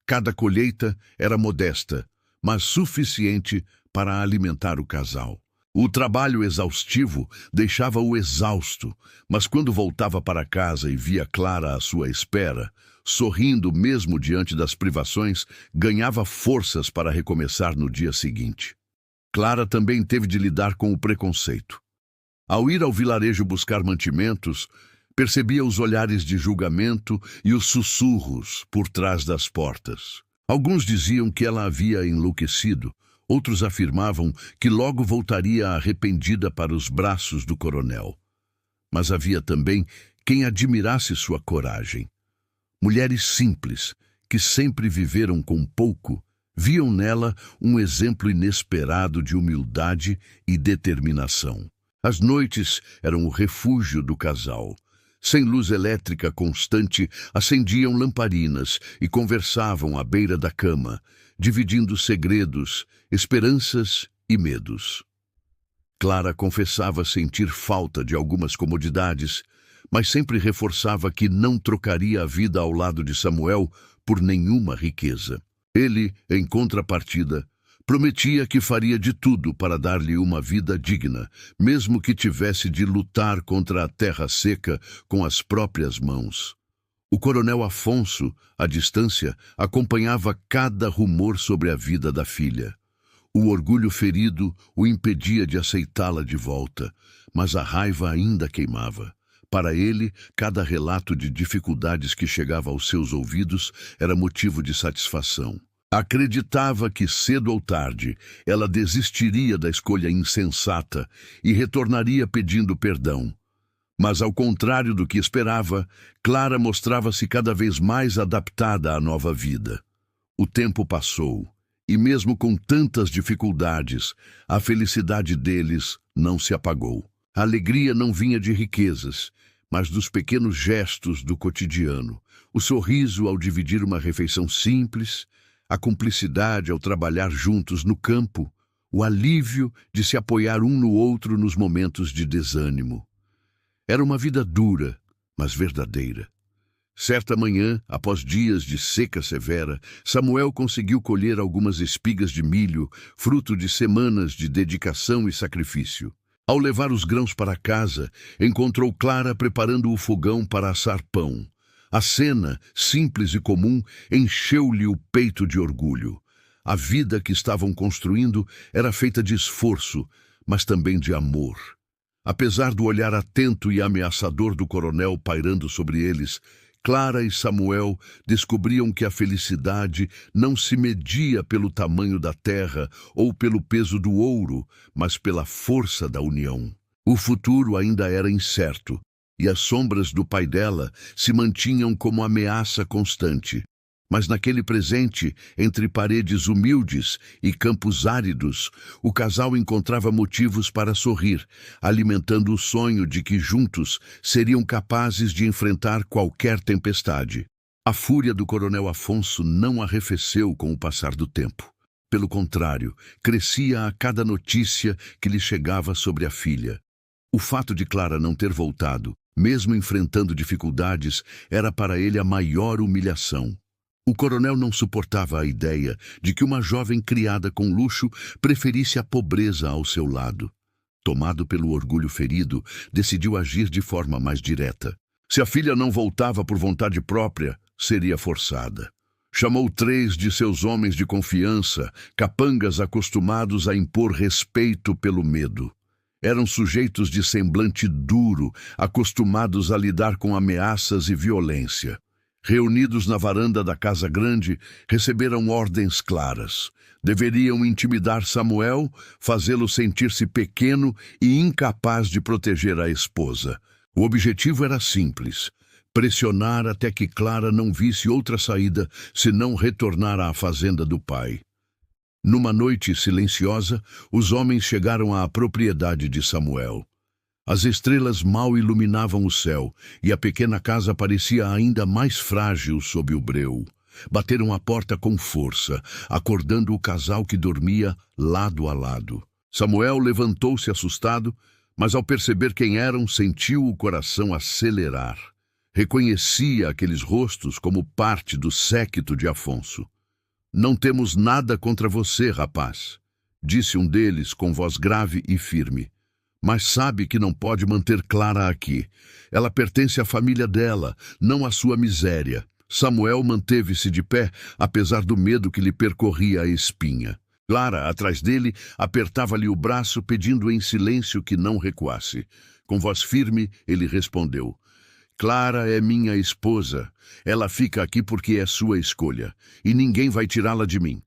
Cada colheita era modesta, mas suficiente para alimentar o casal. O trabalho exaustivo deixava-o exausto, mas quando voltava para casa e via Clara à sua espera, sorrindo mesmo diante das privações, ganhava forças para recomeçar no dia seguinte. Clara também teve de lidar com o preconceito. Ao ir ao vilarejo buscar mantimentos, percebia os olhares de julgamento e os sussurros por trás das portas. Alguns diziam que ela havia enlouquecido, outros afirmavam que logo voltaria arrependida para os braços do coronel. Mas havia também quem admirasse sua coragem. Mulheres simples, que sempre viveram com pouco, viam nela um exemplo inesperado de humildade e determinação. As noites eram o refúgio do casal. Sem luz elétrica constante, acendiam lamparinas e conversavam à beira da cama, dividindo segredos, esperanças e medos. Clara confessava sentir falta de algumas comodidades, mas sempre reforçava que não trocaria a vida ao lado de Samuel por nenhuma riqueza. Ele, em contrapartida, prometia que faria de tudo para dar-lhe uma vida digna, mesmo que tivesse de lutar contra a terra seca com as próprias mãos. O coronel Afonso, à distância, acompanhava cada rumor sobre a vida da filha. O orgulho ferido o impedia de aceitá-la de volta, mas a raiva ainda queimava. Para ele, cada relato de dificuldades que chegava aos seus ouvidos era motivo de satisfação. Acreditava que, cedo ou tarde, ela desistiria da escolha insensata e retornaria pedindo perdão. Mas, ao contrário do que esperava, Clara mostrava-se cada vez mais adaptada à nova vida. O tempo passou, e mesmo com tantas dificuldades, a felicidade deles não se apagou. A alegria não vinha de riquezas, mas dos pequenos gestos do cotidiano. O sorriso ao dividir uma refeição simples, a cumplicidade ao trabalhar juntos no campo, o alívio de se apoiar um no outro nos momentos de desânimo. Era uma vida dura, mas verdadeira. Certa manhã, após dias de seca severa, Samuel conseguiu colher algumas espigas de milho, fruto de semanas de dedicação e sacrifício. Ao levar os grãos para casa, encontrou Clara preparando o fogão para assar pão. A cena, simples e comum, encheu-lhe o peito de orgulho. A vida que estavam construindo era feita de esforço, mas também de amor. Apesar do olhar atento e ameaçador do coronel pairando sobre eles, Clara e Samuel descobriam que a felicidade não se media pelo tamanho da terra ou pelo peso do ouro, mas pela força da união. O futuro ainda era incerto, e as sombras do pai dela se mantinham como ameaça constante. Mas naquele presente, entre paredes humildes e campos áridos, o casal encontrava motivos para sorrir, alimentando o sonho de que juntos seriam capazes de enfrentar qualquer tempestade. A fúria do coronel Afonso não arrefeceu com o passar do tempo. Pelo contrário, crescia a cada notícia que lhe chegava sobre a filha. O fato de Clara não ter voltado, mesmo enfrentando dificuldades, era para ele a maior humilhação. O coronel não suportava a ideia de que uma jovem criada com luxo preferisse a pobreza ao seu lado. Tomado pelo orgulho ferido, decidiu agir de forma mais direta. Se a filha não voltava por vontade própria, seria forçada. Chamou 3 de seus homens de confiança, capangas acostumados a impor respeito pelo medo. Eram sujeitos de semblante duro, acostumados a lidar com ameaças e violência. Reunidos na varanda da casa grande, receberam ordens claras. Deveriam intimidar Samuel, fazê-lo sentir-se pequeno e incapaz de proteger a esposa. O objetivo era simples: pressionar até que Clara não visse outra saída senão retornar à fazenda do pai. Numa noite silenciosa, os homens chegaram à propriedade de Samuel. As estrelas mal iluminavam o céu, e a pequena casa parecia ainda mais frágil sob o breu. Bateram a porta com força, acordando o casal que dormia lado a lado. Samuel levantou-se assustado, mas ao perceber quem eram, sentiu o coração acelerar. Reconhecia aqueles rostos como parte do séquito de Afonso. "Não temos nada contra você, rapaz", disse um deles com voz grave e firme. "Mas sabe que não pode manter Clara aqui. Ela pertence à família dela, não à sua miséria." Samuel manteve-se de pé, apesar do medo que lhe percorria a espinha. Clara, atrás dele, apertava-lhe o braço, pedindo em silêncio que não recuasse. Com voz firme, ele respondeu: "Clara é minha esposa. Ela fica aqui porque é sua escolha, e ninguém vai tirá-la de mim."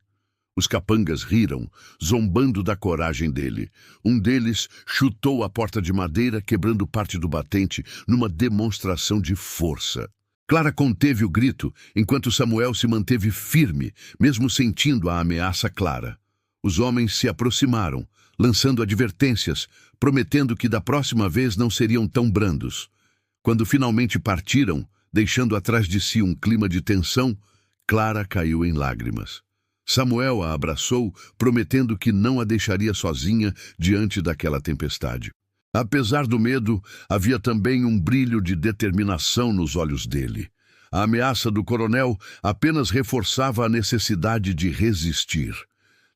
Os capangas riram, zombando da coragem dele. Um deles chutou a porta de madeira, quebrando parte do batente, numa demonstração de força. Clara conteve o grito, enquanto Samuel se manteve firme, mesmo sentindo a ameaça clara. Os homens se aproximaram, lançando advertências, prometendo que da próxima vez não seriam tão brandos. Quando finalmente partiram, deixando atrás de si um clima de tensão, Clara caiu em lágrimas. Samuel a abraçou, prometendo que não a deixaria sozinha diante daquela tempestade. Apesar do medo, havia também um brilho de determinação nos olhos dele. A ameaça do coronel apenas reforçava a necessidade de resistir.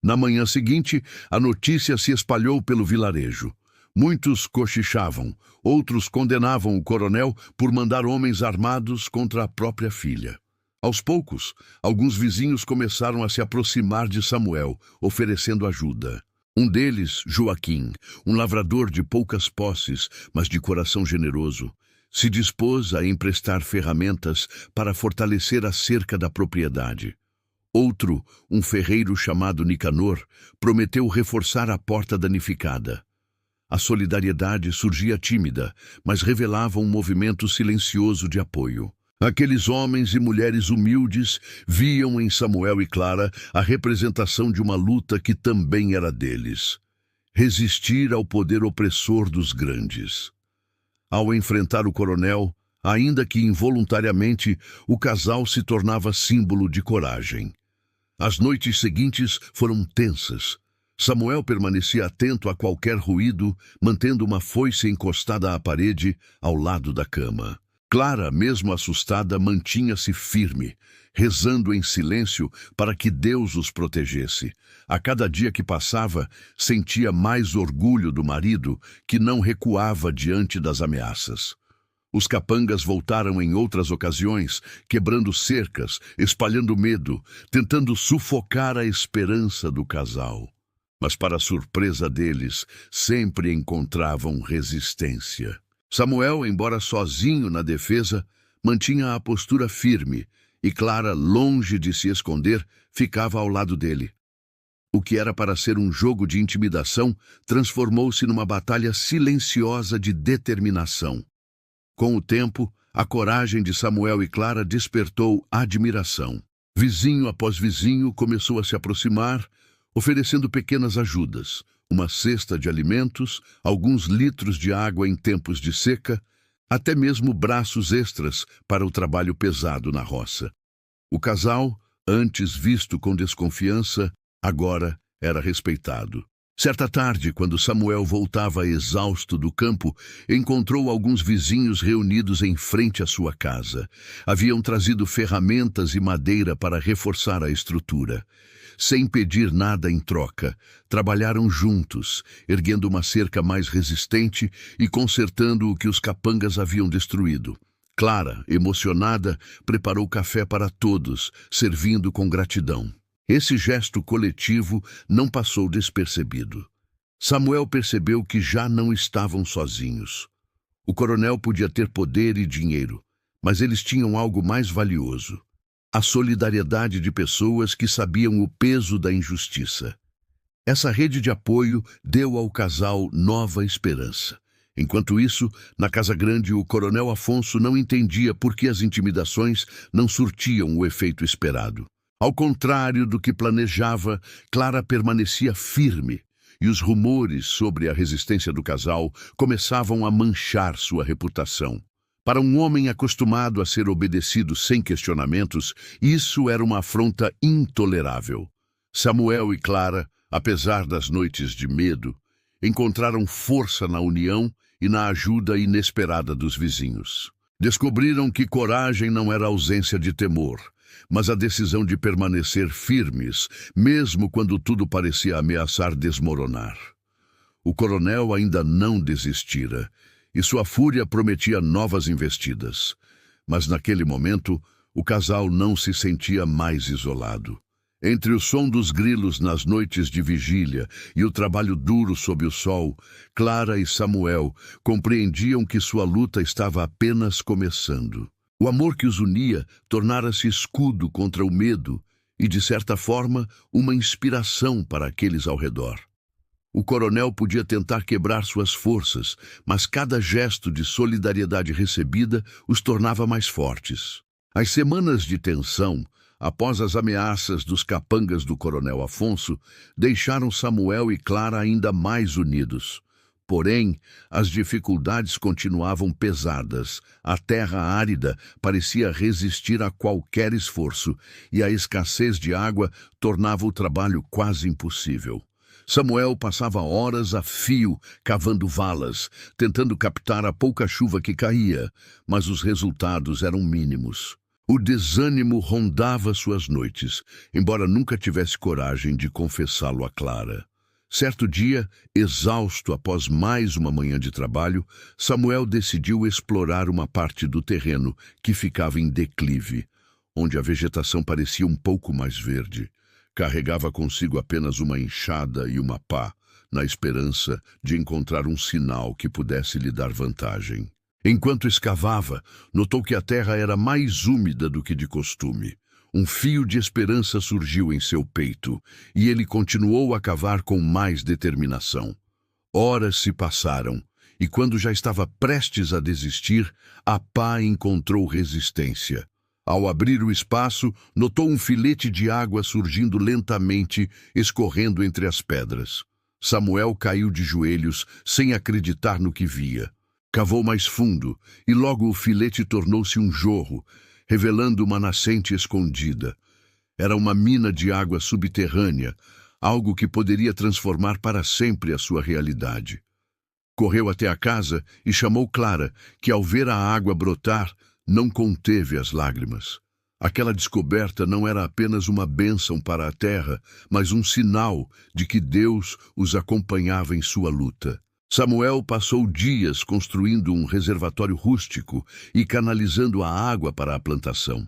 Na manhã seguinte, a notícia se espalhou pelo vilarejo. Muitos cochichavam, outros condenavam o coronel por mandar homens armados contra a própria filha. Aos poucos, alguns vizinhos começaram a se aproximar de Samuel, oferecendo ajuda. Um deles, Joaquim, um lavrador de poucas posses, mas de coração generoso, se dispôs a emprestar ferramentas para fortalecer a cerca da propriedade. Outro, um ferreiro chamado Nicanor, prometeu reforçar a porta danificada. A solidariedade surgia tímida, mas revelava um movimento silencioso de apoio. Aqueles homens e mulheres humildes viam em Samuel e Clara a representação de uma luta que também era deles: resistir ao poder opressor dos grandes. Ao enfrentar o coronel, ainda que involuntariamente, o casal se tornava símbolo de coragem. As noites seguintes foram tensas. Samuel permanecia atento a qualquer ruído, mantendo uma foice encostada à parede ao lado da cama. Clara, mesmo assustada, mantinha-se firme, rezando em silêncio para que Deus os protegesse. A cada dia que passava, sentia mais orgulho do marido, que não recuava diante das ameaças. Os capangas voltaram em outras ocasiões, quebrando cercas, espalhando medo, tentando sufocar a esperança do casal. Mas, para a surpresa deles, sempre encontravam resistência. Samuel, embora sozinho na defesa, mantinha a postura firme, e Clara, longe de se esconder, ficava ao lado dele. O que era para ser um jogo de intimidação transformou-se numa batalha silenciosa de determinação. Com o tempo, a coragem de Samuel e Clara despertou admiração. Vizinho após vizinho começou a se aproximar, oferecendo pequenas ajudas, uma cesta de alimentos, alguns litros de água em tempos de seca, até mesmo braços extras para o trabalho pesado na roça. O casal, antes visto com desconfiança, agora era respeitado. Certa tarde, quando Samuel voltava exausto do campo, encontrou alguns vizinhos reunidos em frente à sua casa. Haviam trazido ferramentas e madeira para reforçar a estrutura. Sem pedir nada em troca, trabalharam juntos, erguendo uma cerca mais resistente e consertando o que os capangas haviam destruído. Clara, emocionada, preparou café para todos, servindo com gratidão. Esse gesto coletivo não passou despercebido. Samuel percebeu que já não estavam sozinhos. O coronel podia ter poder e dinheiro, mas eles tinham algo mais valioso: a solidariedade de pessoas que sabiam o peso da injustiça. Essa rede de apoio deu ao casal nova esperança. Enquanto isso, na Casa Grande, o coronel Afonso não entendia por que as intimidações não surtiam o efeito esperado. Ao contrário do que planejava, Clara permanecia firme, e os rumores sobre a resistência do casal começavam a manchar sua reputação. Para um homem acostumado a ser obedecido sem questionamentos, isso era uma afronta intolerável. Samuel e Clara, apesar das noites de medo, encontraram força na união e na ajuda inesperada dos vizinhos. Descobriram que coragem não era ausência de temor, mas a decisão de permanecer firmes, mesmo quando tudo parecia ameaçar desmoronar. O coronel ainda não desistira, e sua fúria prometia novas investidas. Mas naquele momento, o casal não se sentia mais isolado. Entre o som dos grilos nas noites de vigília e o trabalho duro sob o sol, Clara e Samuel compreendiam que sua luta estava apenas começando. O amor que os unia tornara-se escudo contra o medo e, de certa forma, uma inspiração para aqueles ao redor. O coronel podia tentar quebrar suas forças, mas cada gesto de solidariedade recebida os tornava mais fortes. As semanas de tensão, após as ameaças dos capangas do coronel Afonso, deixaram Samuel e Clara ainda mais unidos. Porém, as dificuldades continuavam pesadas, a terra árida parecia resistir a qualquer esforço, e a escassez de água tornava o trabalho quase impossível. Samuel passava horas a fio cavando valas, tentando captar a pouca chuva que caía, mas os resultados eram mínimos. O desânimo rondava suas noites, embora nunca tivesse coragem de confessá-lo a Clara. Certo dia, exausto após mais uma manhã de trabalho, Samuel decidiu explorar uma parte do terreno que ficava em declive, onde a vegetação parecia um pouco mais verde. Carregava consigo apenas uma enxada e uma pá, na esperança de encontrar um sinal que pudesse lhe dar vantagem. Enquanto escavava, notou que a terra era mais úmida do que de costume. Um fio de esperança surgiu em seu peito, e ele continuou a cavar com mais determinação. Horas se passaram, e quando já estava prestes a desistir, a pá encontrou resistência. Ao abrir o espaço, notou um filete de água surgindo lentamente, escorrendo entre as pedras. Samuel caiu de joelhos, sem acreditar no que via. Cavou mais fundo, e logo o filete tornou-se um jorro, revelando uma nascente escondida. Era uma mina de água subterrânea, algo que poderia transformar para sempre a sua realidade. Correu até a casa e chamou Clara, que ao ver a água brotar, não conteve as lágrimas. Aquela descoberta não era apenas uma bênção para a terra, mas um sinal de que Deus os acompanhava em sua luta. Samuel passou dias construindo um reservatório rústico e canalizando a água para a plantação.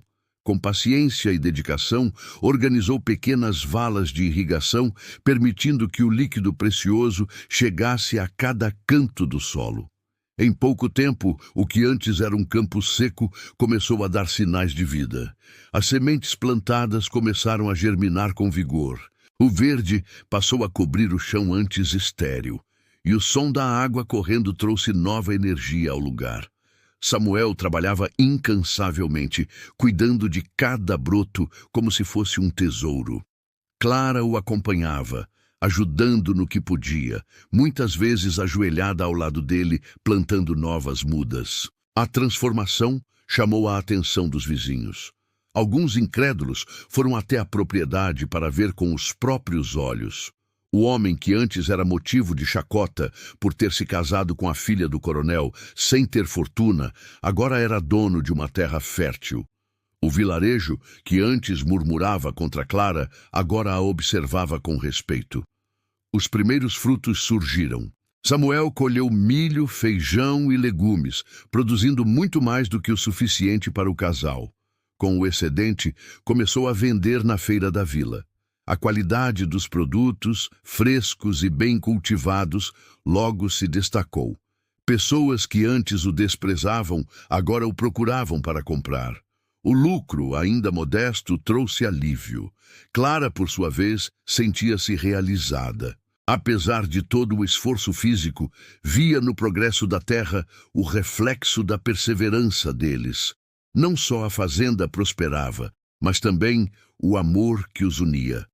Com paciência e dedicação, organizou pequenas valas de irrigação, permitindo que o líquido precioso chegasse a cada canto do solo. Em pouco tempo, o que antes era um campo seco começou a dar sinais de vida. As sementes plantadas começaram a germinar com vigor. O verde passou a cobrir o chão antes estéril, e o som da água correndo trouxe nova energia ao lugar. Samuel trabalhava incansavelmente, cuidando de cada broto como se fosse um tesouro. Clara o acompanhava, ajudando no que podia, muitas vezes ajoelhada ao lado dele, plantando novas mudas. A transformação chamou a atenção dos vizinhos. Alguns incrédulos foram até a propriedade para ver com os próprios olhos. O homem que antes era motivo de chacota por ter se casado com a filha do coronel sem ter fortuna, agora era dono de uma terra fértil. O vilarejo, que antes murmurava contra Clara, agora a observava com respeito. Os primeiros frutos surgiram. Samuel colheu milho, feijão e legumes, produzindo muito mais do que o suficiente para o casal. Com o excedente, começou a vender na feira da vila. A qualidade dos produtos, frescos e bem cultivados, logo se destacou. Pessoas que antes o desprezavam, agora o procuravam para comprar. O lucro, ainda modesto, trouxe alívio. Clara, por sua vez, sentia-se realizada. Apesar de todo o esforço físico, via no progresso da terra o reflexo da perseverança deles. Não só a fazenda prosperava, mas também o amor que os unia.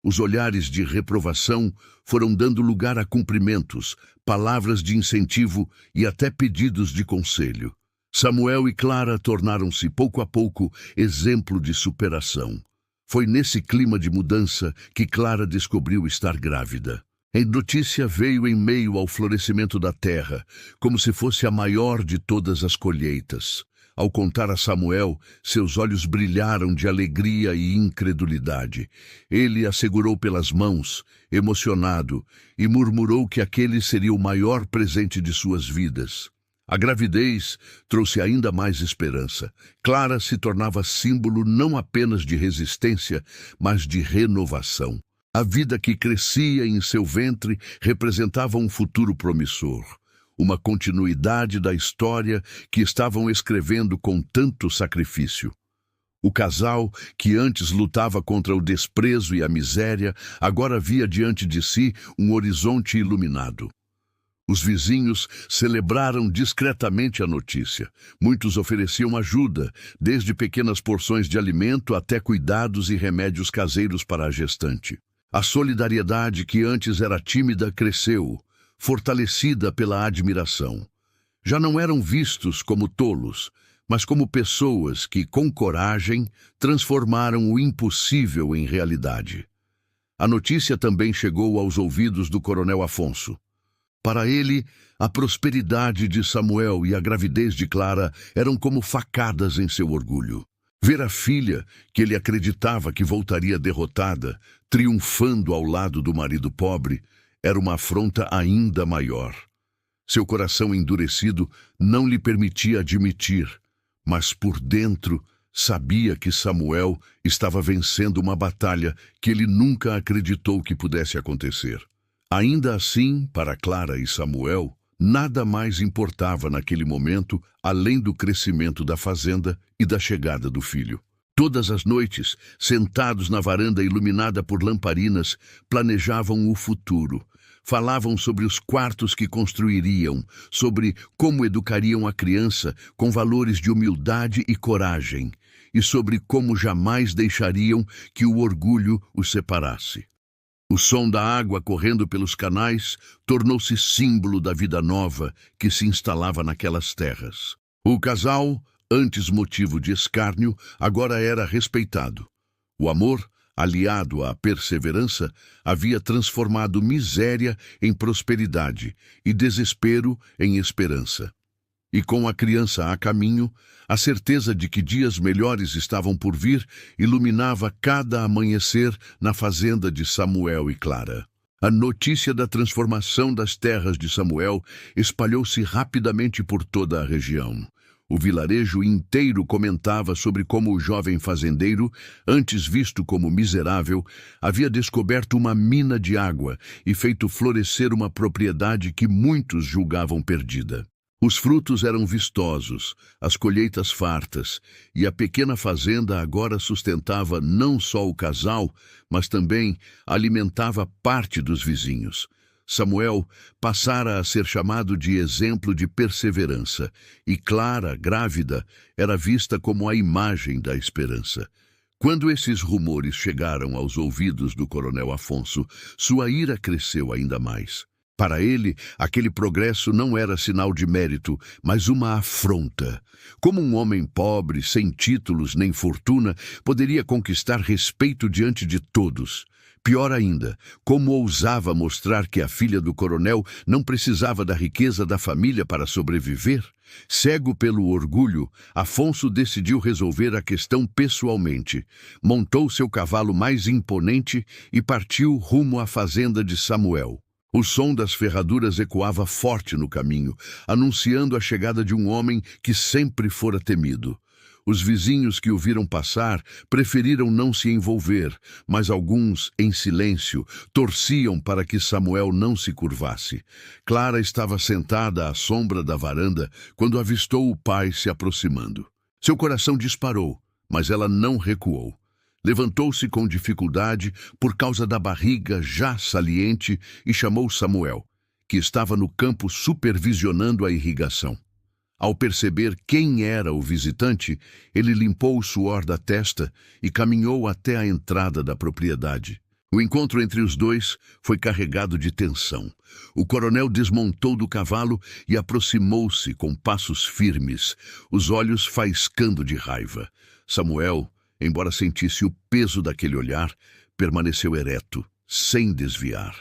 Os olhares de reprovação foram dando lugar a cumprimentos, palavras de incentivo e até pedidos de conselho. Samuel e Clara tornaram-se, pouco a pouco, exemplo de superação. Foi nesse clima de mudança que Clara descobriu estar grávida. A notícia veio em meio ao florescimento da terra, como se fosse a maior de todas as colheitas. Ao contar a Samuel, seus olhos brilharam de alegria e incredulidade. Ele a segurou pelas mãos, emocionado, e murmurou que aquele seria o maior presente de suas vidas. A gravidez trouxe ainda mais esperança. Clara se tornava símbolo não apenas de resistência, mas de renovação. A vida que crescia em seu ventre representava um futuro promissor. Uma continuidade da história que estavam escrevendo com tanto sacrifício. O casal, que antes lutava contra o desprezo e a miséria, agora via diante de si um horizonte iluminado. Os vizinhos celebraram discretamente a notícia. Muitos ofereciam ajuda, desde pequenas porções de alimento até cuidados e remédios caseiros para a gestante. A solidariedade, que antes era tímida, cresceu, fortalecida pela admiração. Já não eram vistos como tolos, mas como pessoas que, com coragem, transformaram o impossível em realidade. A notícia também chegou aos ouvidos do coronel Afonso. Para ele, a prosperidade de Samuel e a gravidez de Clara eram como facadas em seu orgulho. Ver a filha, que ele acreditava que voltaria derrotada, triunfando ao lado do marido pobre, era uma afronta ainda maior. Seu coração endurecido não lhe permitia admitir, mas por dentro sabia que Samuel estava vencendo uma batalha que ele nunca acreditou que pudesse acontecer. Ainda assim, para Clara e Samuel, nada mais importava naquele momento além do crescimento da fazenda e da chegada do filho. Todas as noites, sentados na varanda iluminada por lamparinas, planejavam o futuro. Falavam sobre os quartos que construiriam, sobre como educariam a criança com valores de humildade e coragem, e sobre como jamais deixariam que o orgulho os separasse. O som da água correndo pelos canais tornou-se símbolo da vida nova que se instalava naquelas terras. O casal, antes motivo de escárnio, agora era respeitado. O amor, aliado à perseverança, havia transformado miséria em prosperidade e desespero em esperança. E com a criança a caminho, a certeza de que dias melhores estavam por vir iluminava cada amanhecer na fazenda de Samuel e Clara. A notícia da transformação das terras de Samuel espalhou-se rapidamente por toda a região. O vilarejo inteiro comentava sobre como o jovem fazendeiro, antes visto como miserável, havia descoberto uma mina de água e feito florescer uma propriedade que muitos julgavam perdida. Os frutos eram vistosos, as colheitas fartas, e a pequena fazenda agora sustentava não só o casal, mas também alimentava parte dos vizinhos. Samuel passara a ser chamado de exemplo de perseverança, e Clara, grávida, era vista como a imagem da esperança. Quando esses rumores chegaram aos ouvidos do coronel Afonso, sua ira cresceu ainda mais. Para ele, aquele progresso não era sinal de mérito, mas uma afronta. Como um homem pobre, sem títulos nem fortuna, poderia conquistar respeito diante de todos? Pior ainda, como ousava mostrar que a filha do coronel não precisava da riqueza da família para sobreviver? Cego pelo orgulho, Afonso decidiu resolver a questão pessoalmente. Montou seu cavalo mais imponente e partiu rumo à fazenda de Samuel. O som das ferraduras ecoava forte no caminho, anunciando a chegada de um homem que sempre fora temido. Os vizinhos que o viram passar preferiram não se envolver, mas alguns, em silêncio, torciam para que Samuel não se curvasse. Clara estava sentada à sombra da varanda quando avistou o pai se aproximando. Seu coração disparou, mas ela não recuou. Levantou-se com dificuldade por causa da barriga já saliente e chamou Samuel, que estava no campo supervisionando a irrigação. Ao perceber quem era o visitante, ele limpou o suor da testa e caminhou até a entrada da propriedade. O encontro entre os dois foi carregado de tensão. O coronel desmontou do cavalo e aproximou-se com passos firmes, os olhos faiscando de raiva. Samuel, embora sentisse o peso daquele olhar, permaneceu ereto, sem desviar.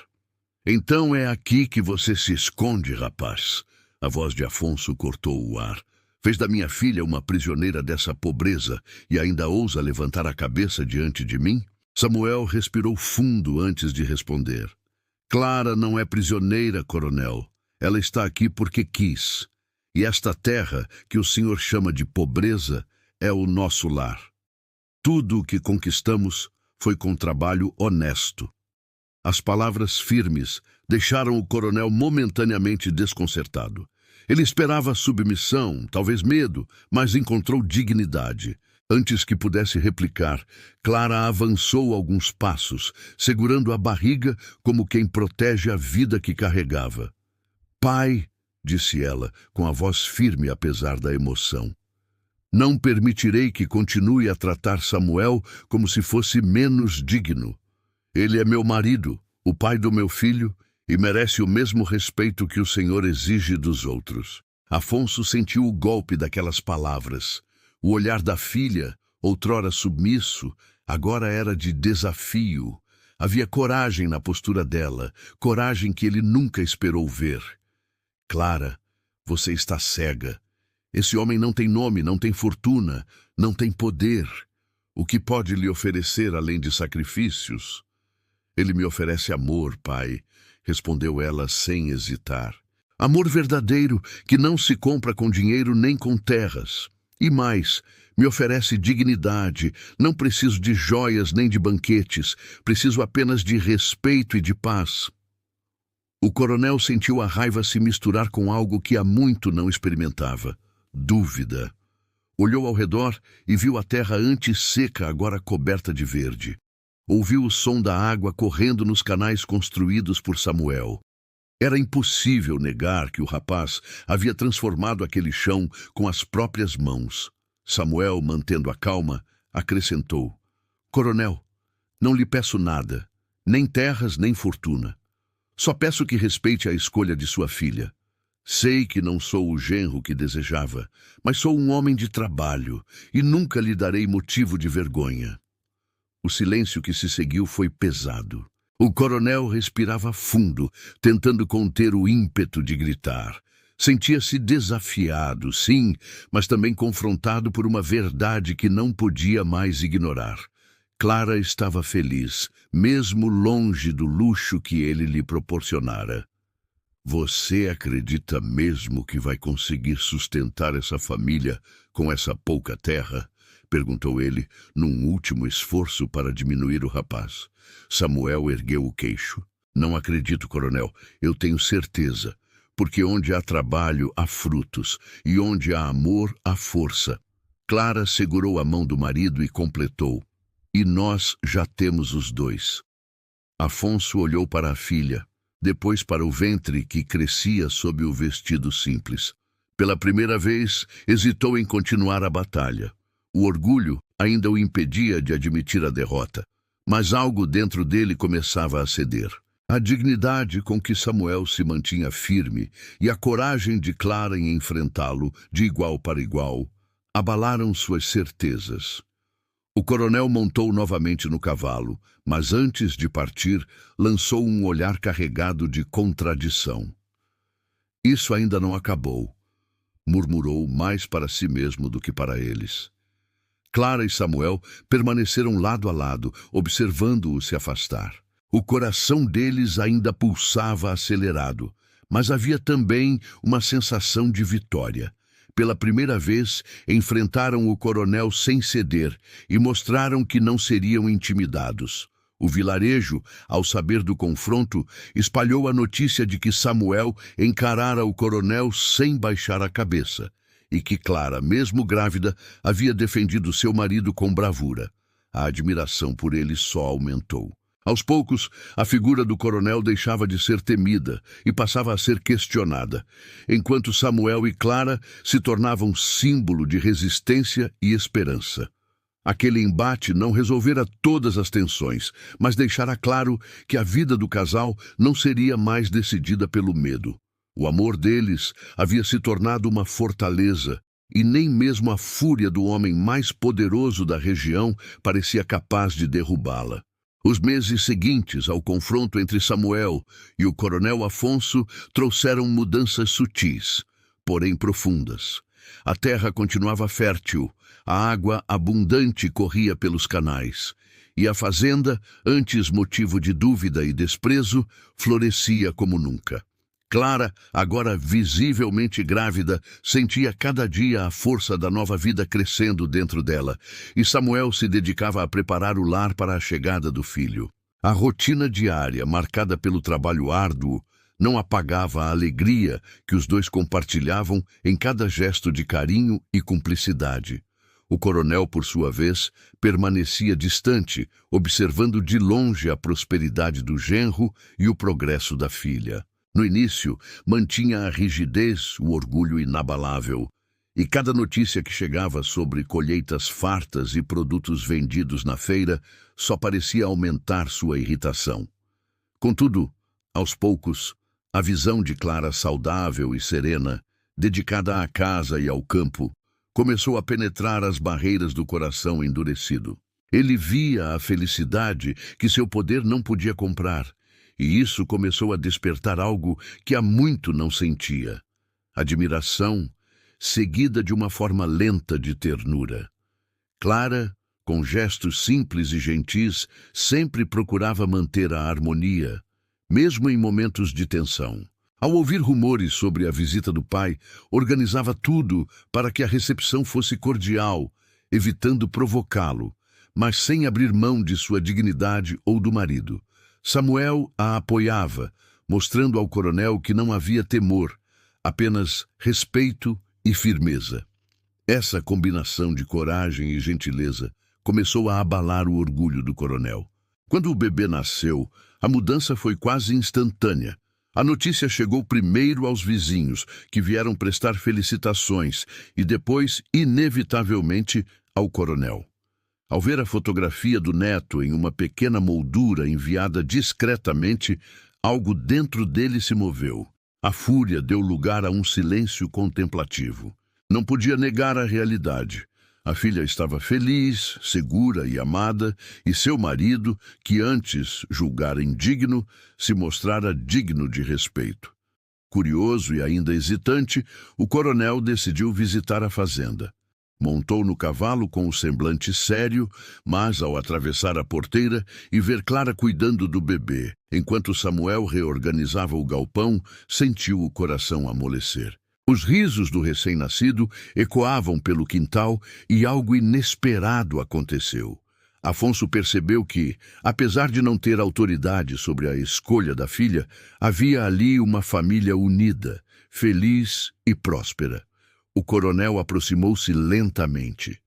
"Então é aqui que você se esconde, rapaz." A voz de Afonso cortou o ar. "Fez da minha filha uma prisioneira dessa pobreza e ainda ousa levantar a cabeça diante de mim?" Samuel respirou fundo antes de responder. "Clara não é prisioneira, coronel. Ela está aqui porque quis. E esta terra, que o senhor chama de pobreza, é o nosso lar. Tudo o que conquistamos foi com trabalho honesto." As palavras firmes deixaram o coronel momentaneamente desconcertado. Ele esperava submissão, talvez medo, mas encontrou dignidade. Antes que pudesse replicar, Clara avançou alguns passos, segurando a barriga como quem protege a vida que carregava. "Pai", disse ela, com a voz firme apesar da emoção, "não permitirei que continue a tratar Samuel como se fosse menos digno. Ele é meu marido, o pai do meu filho, e merece o mesmo respeito que o Senhor exige dos outros." Afonso sentiu o golpe daquelas palavras. O olhar da filha, outrora submisso, agora era de desafio. Havia coragem na postura dela, coragem que ele nunca esperou ver. "Clara, você está cega. Esse homem não tem nome, não tem fortuna, não tem poder. O que pode lhe oferecer além de sacrifícios?" "Ele me oferece amor, pai", respondeu ela sem hesitar. "Amor verdadeiro que não se compra com dinheiro nem com terras. E mais, me oferece dignidade. Não preciso de joias nem de banquetes. Preciso apenas de respeito e de paz." O coronel sentiu a raiva se misturar com algo que há muito não experimentava: dúvida. Olhou ao redor e viu a terra antes seca, agora coberta de verde. Ouviu o som da água correndo nos canais construídos por Samuel. Era impossível negar que o rapaz havia transformado aquele chão com as próprias mãos. Samuel, mantendo a calma, acrescentou: "Coronel, não lhe peço nada, nem terras, nem fortuna. Só peço que respeite a escolha de sua filha. Sei que não sou o genro que desejava, mas sou um homem de trabalho e nunca lhe darei motivo de vergonha." O silêncio que se seguiu foi pesado. O coronel respirava fundo, tentando conter o ímpeto de gritar. Sentia-se desafiado, sim, mas também confrontado por uma verdade que não podia mais ignorar. Clara estava feliz, mesmo longe do luxo que ele lhe proporcionara. Você acredita mesmo que vai conseguir sustentar essa família com essa pouca terra? Perguntou ele, num último esforço para diminuir o rapaz. Samuel ergueu o queixo. Não acredito, coronel. Eu tenho certeza. Porque onde há trabalho, há frutos. E onde há amor, há força. Clara segurou a mão do marido e completou. E nós já temos os dois. Afonso olhou para a filha, depois para o ventre que crescia sob o vestido simples. Pela primeira vez, hesitou em continuar a batalha. O orgulho ainda o impedia de admitir a derrota, mas algo dentro dele começava a ceder. A dignidade com que Samuel se mantinha firme e a coragem de Clara em enfrentá-lo de igual para igual abalaram suas certezas. O coronel montou novamente no cavalo, mas antes de partir, lançou um olhar carregado de contradição. Isso ainda não acabou, murmurou mais para si mesmo do que para eles. Clara e Samuel permaneceram lado a lado, observando-o se afastar. O coração deles ainda pulsava acelerado, mas havia também uma sensação de vitória. Pela primeira vez, enfrentaram o coronel sem ceder e mostraram que não seriam intimidados. O vilarejo, ao saber do confronto, espalhou a notícia de que Samuel encarara o coronel sem baixar a cabeça e que Clara, mesmo grávida, havia defendido seu marido com bravura. A admiração por ele só aumentou. Aos poucos, a figura do coronel deixava de ser temida e passava a ser questionada, enquanto Samuel e Clara se tornavam símbolo de resistência e esperança. Aquele embate não resolvera todas as tensões, mas deixara claro que a vida do casal não seria mais decidida pelo medo. O amor deles havia se tornado uma fortaleza, e nem mesmo a fúria do homem mais poderoso da região parecia capaz de derrubá-la. Os meses seguintes ao confronto entre Samuel e o coronel Afonso trouxeram mudanças sutis, porém profundas. A terra continuava fértil, a água abundante corria pelos canais, e a fazenda, antes motivo de dúvida e desprezo, florescia como nunca. Clara, agora visivelmente grávida, sentia cada dia a força da nova vida crescendo dentro dela, e Samuel se dedicava a preparar o lar para a chegada do filho. A rotina diária, marcada pelo trabalho árduo, não apagava a alegria que os dois compartilhavam em cada gesto de carinho e cumplicidade. O coronel, por sua vez, permanecia distante, observando de longe a prosperidade do genro e o progresso da filha. No início, mantinha a rigidez, o orgulho inabalável, e cada notícia que chegava sobre colheitas fartas e produtos vendidos na feira só parecia aumentar sua irritação. Contudo, aos poucos, a visão de Clara saudável e serena, dedicada à casa e ao campo, começou a penetrar as barreiras do coração endurecido. Ele via a felicidade que seu poder não podia comprar, e isso começou a despertar algo que há muito não sentia: admiração, seguida de uma forma lenta de ternura. Clara, com gestos simples e gentis, sempre procurava manter a harmonia, mesmo em momentos de tensão. Ao ouvir rumores sobre a visita do pai, organizava tudo para que a recepção fosse cordial, evitando provocá-lo, mas sem abrir mão de sua dignidade ou do marido. Samuel a apoiava, mostrando ao coronel que não havia temor, apenas respeito e firmeza. Essa combinação de coragem e gentileza começou a abalar o orgulho do coronel. Quando o bebê nasceu, a mudança foi quase instantânea. A notícia chegou primeiro aos vizinhos, que vieram prestar felicitações, e depois, inevitavelmente, ao coronel. Ao ver a fotografia do neto em uma pequena moldura enviada discretamente, algo dentro dele se moveu. A fúria deu lugar a um silêncio contemplativo. Não podia negar a realidade. A filha estava feliz, segura e amada, e seu marido, que antes julgara indigno, se mostrara digno de respeito. Curioso e ainda hesitante, o coronel decidiu visitar a fazenda. Montou no cavalo com o semblante sério, mas, ao atravessar a porteira e ver Clara cuidando do bebê, enquanto Samuel reorganizava o galpão, sentiu o coração amolecer. Os risos do recém-nascido ecoavam pelo quintal e algo inesperado aconteceu. Afonso percebeu que, apesar de não ter autoridade sobre a escolha da filha, havia ali uma família unida, feliz e próspera. O coronel aproximou-se lentamente.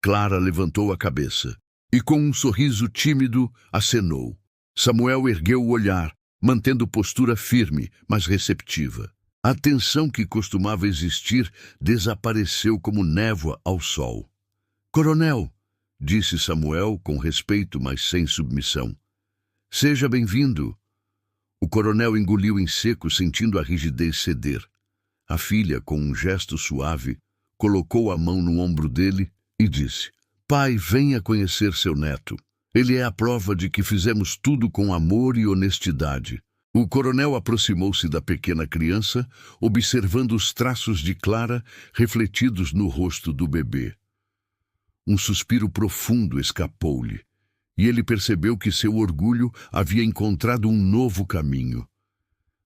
Clara levantou a cabeça e, com um sorriso tímido, acenou. Samuel ergueu o olhar, mantendo postura firme, mas receptiva. A tensão que costumava existir desapareceu como névoa ao sol. "Coronel", disse Samuel com respeito, mas sem submissão. "Seja bem-vindo." O coronel engoliu em seco, sentindo a rigidez ceder. A filha, com um gesto suave, colocou a mão no ombro dele e disse: "Pai, venha conhecer seu neto. Ele é a prova de que fizemos tudo com amor e honestidade." O coronel aproximou-se da pequena criança, observando os traços de Clara refletidos no rosto do bebê. Um suspiro profundo escapou-lhe, e ele percebeu que seu orgulho havia encontrado um novo caminho.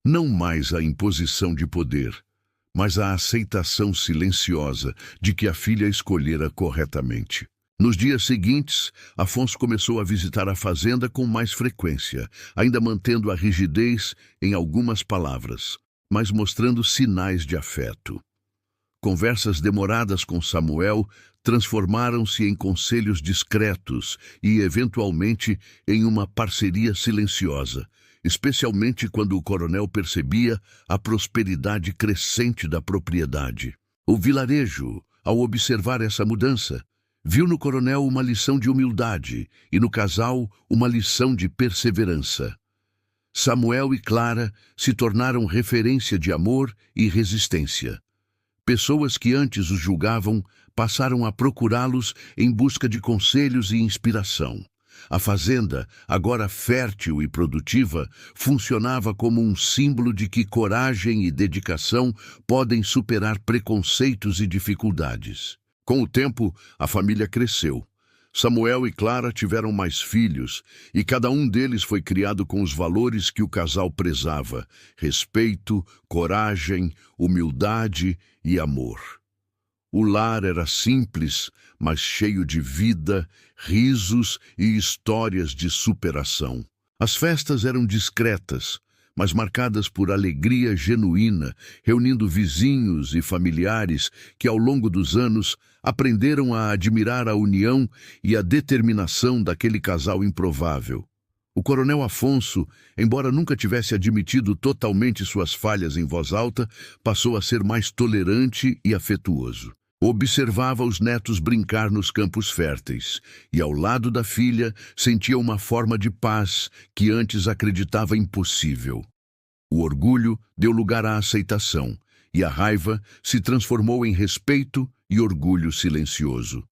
Não mais a imposição de poder, mas a aceitação silenciosa de que a filha escolhera corretamente. Nos dias seguintes, Afonso começou a visitar a fazenda com mais frequência, ainda mantendo a rigidez em algumas palavras, mas mostrando sinais de afeto. Conversas demoradas com Samuel transformaram-se em conselhos discretos e, eventualmente, em uma parceria silenciosa, especialmente quando o coronel percebia a prosperidade crescente da propriedade. O vilarejo, ao observar essa mudança, viu no coronel uma lição de humildade e no casal uma lição de perseverança. Samuel e Clara se tornaram referência de amor e resistência. Pessoas que antes os julgavam passaram a procurá-los em busca de conselhos e inspiração. A fazenda, agora fértil e produtiva, funcionava como um símbolo de que coragem e dedicação podem superar preconceitos e dificuldades. Com o tempo, a família cresceu. Samuel e Clara tiveram mais filhos, e cada um deles foi criado com os valores que o casal prezava: respeito, coragem, humildade e amor. O lar era simples, mas cheio de vida, risos e histórias de superação. As festas eram discretas, mas marcadas por alegria genuína, reunindo vizinhos e familiares que, ao longo dos anos, aprenderam a admirar a união e a determinação daquele casal improvável. O coronel Afonso, embora nunca tivesse admitido totalmente suas falhas em voz alta, passou a ser mais tolerante e afetuoso. Observava os netos brincar nos campos férteis e, ao lado da filha, sentia uma forma de paz que antes acreditava impossível. O orgulho deu lugar à aceitação e a raiva se transformou em respeito e orgulho silencioso.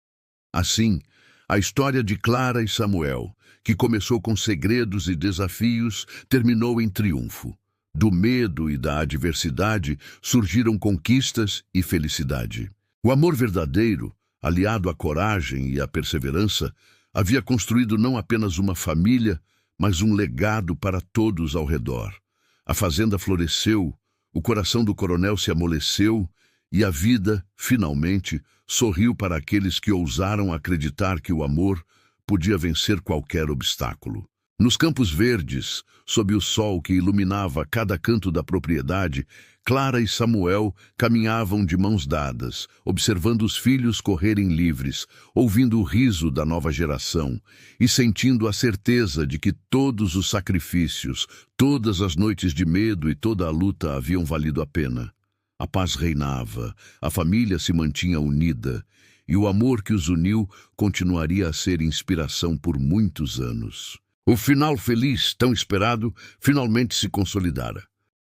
Assim, a história de Clara e Samuel, que começou com segredos e desafios, terminou em triunfo. Do medo e da adversidade surgiram conquistas e felicidade. O amor verdadeiro, aliado à coragem e à perseverança, havia construído não apenas uma família, mas um legado para todos ao redor. A fazenda floresceu, o coração do coronel se amoleceu e a vida, finalmente, sorriu para aqueles que ousaram acreditar que o amor podia vencer qualquer obstáculo. Nos campos verdes, sob o sol que iluminava cada canto da propriedade, Clara e Samuel caminhavam de mãos dadas, observando os filhos correrem livres, ouvindo o riso da nova geração e sentindo a certeza de que todos os sacrifícios, todas as noites de medo e toda a luta haviam valido a pena. A paz reinava, a família se mantinha unida e o amor que os uniu continuaria a ser inspiração por muitos anos. O final feliz, tão esperado, finalmente se consolidara.